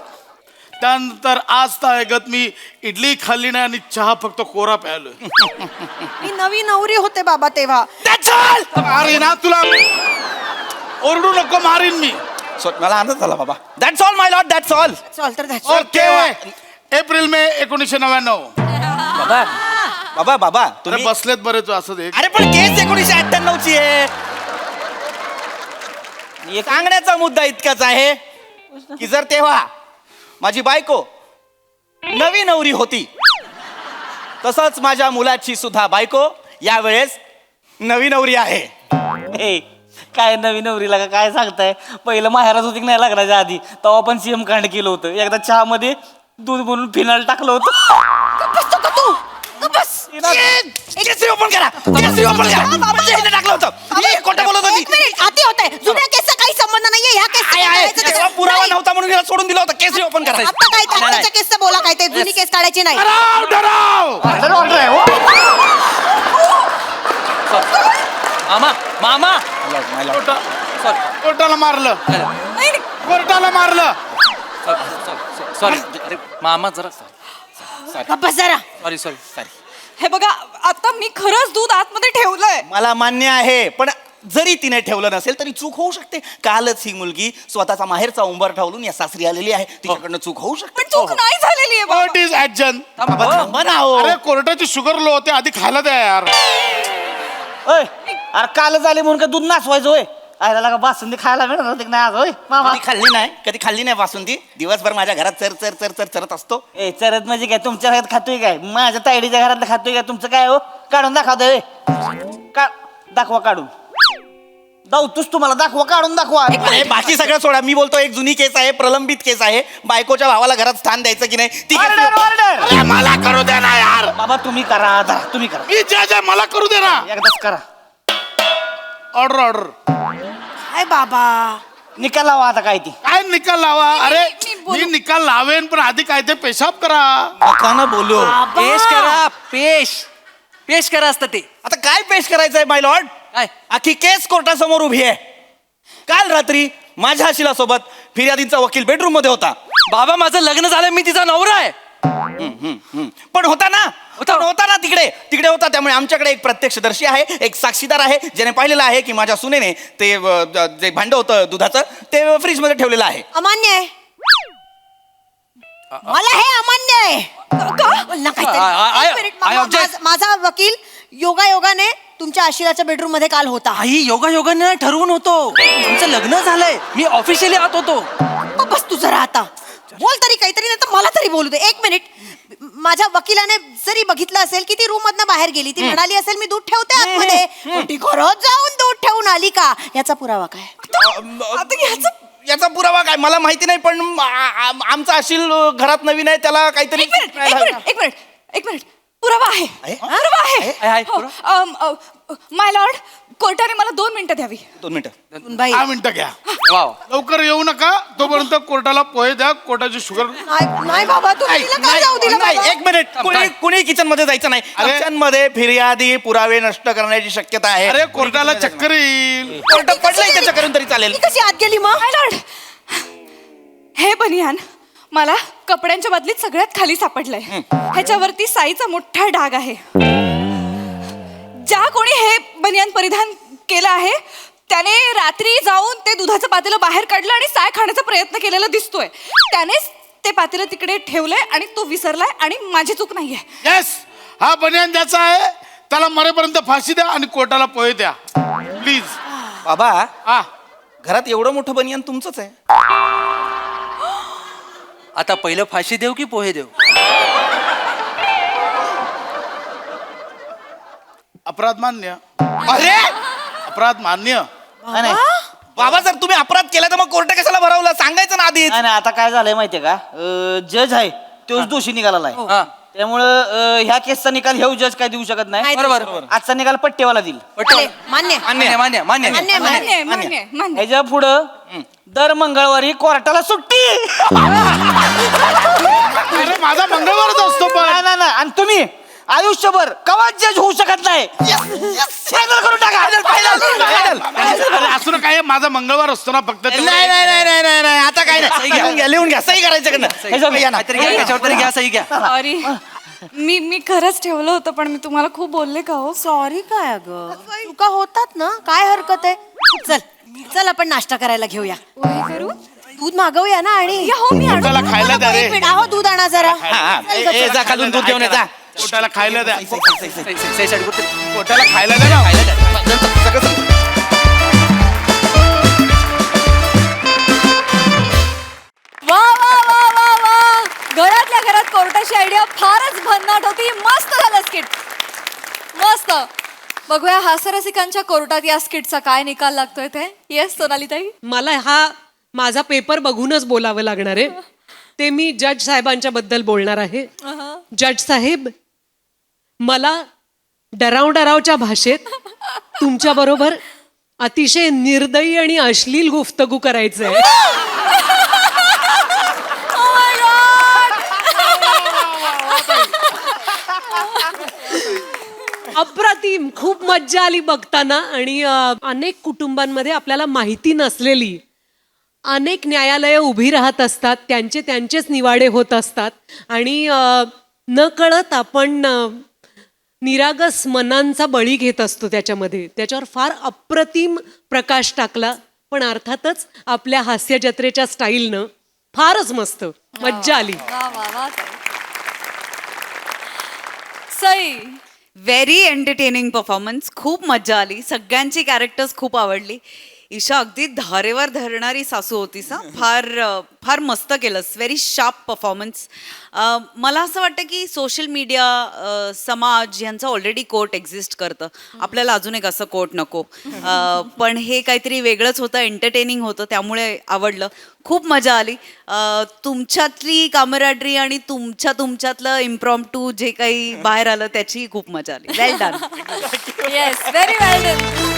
त्यानंतर आज तागत मी इडली खाल्ली नाही आणि चहा फक्त कोरा प्यायलोय. मी नवी नवरी होते बाबा तेव्हा. अरे ना, तुला ओरडू नको, मारीन मी. मला आनंद झाला बाबा. That's all my Lord, that's all. चल तर द्या. ओके. April May 1999. बाबा तुम्ही बसलेत बरे तू असं दे. अरे पण केस 1998 ची आहे. सांगण्याचा मुद्दा इतकाच आहे की जर तेव्हा माझी बायको नवी नवरी होती, तसंच माझ्या मुलाची सुद्धा बायको यावेळेस नवी नवरी आहे. काय नवीन नवरीला का काय सांगताय? पहिलं माहेरात होती की नाही लग्नाच्या आधी, तेव्हा पण सीएम कांड केलं होतं. एकदा चहामध्ये दूध बनवून फिनाल टाकलं होतं. केसरी ओपन करा, केसरी ओपन करा. म्हणजे हिने टाकलं होतं. ही खोटं बोलत होती. आती होत आहे. जुन्या केसचा काही संबंध नाहीये ह्या केस. तेव्हा पुरावा नव्हता म्हणून हिला सोडून दिलं होतं. केसरी ओपन करा. आता काय आताच्या केसचं बोला, काय ते जुनी केस काढायची नाही. मामा मामा कोर्टाला मारलं, कोर्टाला मारलं. सॉरी मामा जरा गप्पा जरा. सॉरी हे बघा, आता मी खरंच दूध आतमध्ये ठेवलंय. मला मान्य आहे, पण जरी तिने ठेवलं नसेल तरी चूक होऊ शकते. कालच ही मुलगी स्वतःचा माहेरचा उंबर ठेवून या सासरी आलेली आहे. तिच्याकडनं चूक होऊ शकते. पण चूक नाही झालेली आहे बाबा. What is action? थांबा ना हो. अरे कोर्टाची शुगर लो होते, आधी खायला द्या यार. ओय, अरे काल झाले म्हणून का दूध नाचवायचं होय? आयला का बासुंदी खायला मिळणार होती की नाही आज होय मामा? कधी खाल्ली नाही बासुंदी. दिवसभर माझ्या घरात चर चर चर चर चरत असतो. ए चरत म्हणजे काय? तुमच्या घरात खातोय काय? माझ्या तायडीच्या घरात खातोय काय? तुमचं काय हो? काढून दाखवतोय का? दाखवा काढून. दावतोस तुम्हाला, दाखवा काढून दाखवा. अरे बाकी सगळं सोडा, मी बोलतो एक जुनी केस आहे, प्रलंबित केस आहे. बायकोच्या भावाला घरात स्थान द्यायचं की नाही ती अरे मला करू दे ना यार. बाबा तुम्ही करा, तुम्ही करा. मी जज आहे, मला करू दे ना. एकदाच करा. Order order. काय बाबा, निकाल लावा आता. काय ती काय निकाल लावा? अरे मी निकाल लावेन, पण आधी काय ते पेशाब करा. नका ना बोलू. पेश करा, पेश करा असतं ते. आता काय पेश करायचंय माय लॉर्ड? काय? आखी केस कोर्टासमोर उभी आहे. काल रात्री माझ्या हशिलासोबत फिर्यादींचा वकील बेडरूम मध्ये होता. बाबा माझं लग्न झालं, मी तिचा नवरा आहे. पण होता ना तिकडे होता. त्यामुळे आमच्याकडे एक प्रत्यक्षदर्शी आहे, एक साक्षीदार आहे, ज्याने पाहिलेलं आहे की माझ्या सुनेने ते जे भांड होतं दुधाचं ते फ्रीज मध्ये ठेवलेलं आहे. अमान्य आहे. मला हे अमान्य आहे. बोल ना काहीतरी. एक मिनिट, माझा वकील योगायोगाने तुमच्या आशिलाच्या बेडरूम मध्ये काल होता. आई योगायोगाने ठरवून होतो. तुमचं लग्न झालंय. मी ऑफिशियली आत होतो. बस तू जरा आता बोल तरी काहीतरी, नाही तर मला तरी बोलू दे. एक मिनिट, माझ्या वकिलाने जरी बघितलं असेल की ती रूम मधनं बाहेर गेली, ती म्हणाली असेल मी दूध ठेवते आतमध्ये, पण ती खरंच जाऊन दूध ठेवून आली का? याचा पुरावा काय? याचा पुरावा काय मला माहिती नाही, पण आमचा अशील घरात नवीन आहे, त्याला काहीतरी. एक मिनिट, पुरावा आहे. माय लॉर्ड, कोर्टाने मला 2 मिनिटं द्यावी. 2 मिनिटं. 10 मिनिटं घ्या. लवकर येऊ नका, तोपर्यंत कोर्टाला पोहे द्या. कोर्टाची शुगर. नाही बाबा, तू तिला काय जाऊ दिलं बाबा? एक मिनिट, कुणी किचन मध्ये जायचं नाही. किचन मध्ये फिर्यादी पुरावे नष्ट करण्याची शक्यता आहे. अरे कोर्टाला चक्कर येईल. कोर्ट पडलंय त्याच्या करून तरी चालेल. ती कशी आत गेली मग? माय लॉर्ड, हे बनियान मला कपड्यांच्या बदलीत सगळ्यात खाली सापडलंय. ह्याच्यावरती साईचा मोठा डाग आहे. ज्या कोणी हे बनियान परिधान केलं आहे त्याने रात्री जाऊन ते दुधाचं पातेलं बाहेर काढलं आणि साय खाण्याचा प्रयत्न केलेला दिसतोय. त्यानेच ते पातेलं तिकडे ठेवलंय आणि तो विसरलाय आणि माझी चूक नाहीये. येस, हा बनियान द्यायचा आहे. त्याला मरेपर्यंत फाशी द्या आणि कोर्टाला पोहे द्या प्लीज. बाबा घरात एवढं मोठं बनियान तुमचंच आहे. आता पहिलं फाशी देऊ की पोहे देऊ? अपराध मान्य. अरे अपराध मान्य. बाबा जर तुम्ही अपराध केला तर मग कोर्ट कशाला भरवलं? सांगायचं ना आधीच. नाही आता काय झालंय माहितीये का? जज आहे तोच दोषी निघाला आहे. त्यामुळं ह्या केसचा निकाल हे जज काय देऊ शकत नाही. बरोबर. आजचा निकाल पट्टेवाला देईल. मान्य. ह्याच्या पुढं दर मंगळवारी कोर्टाला सुट्टी. अरे माझा मंगळवारच असतो पण. नाही आणि तुम्ही आयुष्यभर कवाच जज होऊ शकत नाही. फायनल करून टाका. अरे असं काय, माझा मंगळवार असतो ना फक्त. नाही आता काय नाही. लिहून घ्या सही करायचं घ्या सही घ्या. सॉरी, मी खरंच ठेवलं होतं, पण मी तुम्हाला खूप बोलले का हो? सॉरी काय अगं, चुका होतात ना, काय हरकत आहे. चल आपण नाश्ता करायला घेऊया. करू दूध मागवूया ना. आणि त्याला खायला द्या रे. आहो दूध आणा जरा. जा खालून दूध घेऊन जा. कोर्टाला खायला द्या. सही कोर्टाला खायला द्या ना. मस्त. बघूया हास्यरसिकांच्या कोर्टात या स्किटचा काय निकाल लागतोय ते. येस सोनालीताई. मला हा माझा पेपर बघूनच बोलावं लागणार आहे. ते मी जज साहेबांच्या बद्दल बोलणार आहे. जज साहेब, मला डरावच्या भाषेत तुमच्या बरोबर अतिशय निर्दयी आणि अश्लील गुफ्तगू करायचं आहे. अप्रतिम, खूप मज्जा आली बघताना. आणि अनेक कुटुंबांमध्ये आपल्याला माहिती नसलेली अनेक न्यायालयं उभी राहत असतात, त्यांचेच निवाडे होत असतात आणि न कळत आपण निरागस मनांचा बळी घेत असतो त्याच्यामध्ये. त्याच्यावर फार अप्रतिम प्रकाश टाकला, पण अर्थातच आपल्या हास्य जत्रेच्या स्टाईलनं फारच मस्त मज्जा आली. सई. व्हेरी एंटरटेनिंग परफॉर्मन्स, खूप मजा आली. सगळ्यांची कॅरेक्टर्स खूप आवडली. ईशा अगदी धारेवर धरणारी सासू होतीस. फार मस्त केलंस. Very sharp performance. मला असं वाटतं की सोशल मीडिया, समाज यांचं ऑलरेडी कोर्ट एक्झिस्ट करतं. आपल्याला अजून एक असं कोर्ट नको. पण हे काहीतरी वेगळंच होतं, एंटरटेनिंग होतं, त्यामुळे आवडलं. खूप मजा आली. तुमच्यातली कामराडरी आणि तुमच्यातलं इम्प्रॉम्प्टू जे काही बाहेर आलं त्याची खूप मजा आली. वेल डन. येस, व्हेरी वेल डन.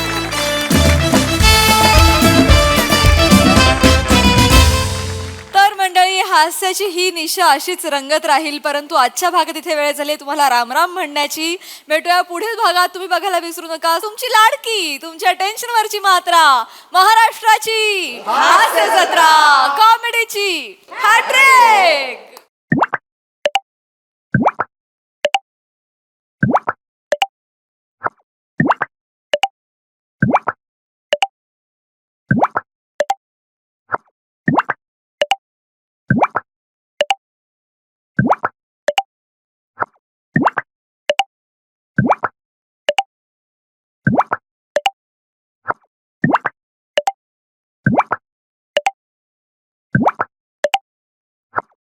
तर मंडळी, हास्याची ही निशा अशीच रंगत राहील. परंतु आजच्या भागात इथे वेळ झाली तुम्हाला रामराम म्हणण्याची. भेटूया पुढील भागात. तुम्ही बघायला विसरू नका तुमची लाडकी, तुमच्या टेन्शनवरची मात्रा, महाराष्ट्राची हास्य जत्रा, कॉमेडीची हॅट्रिक.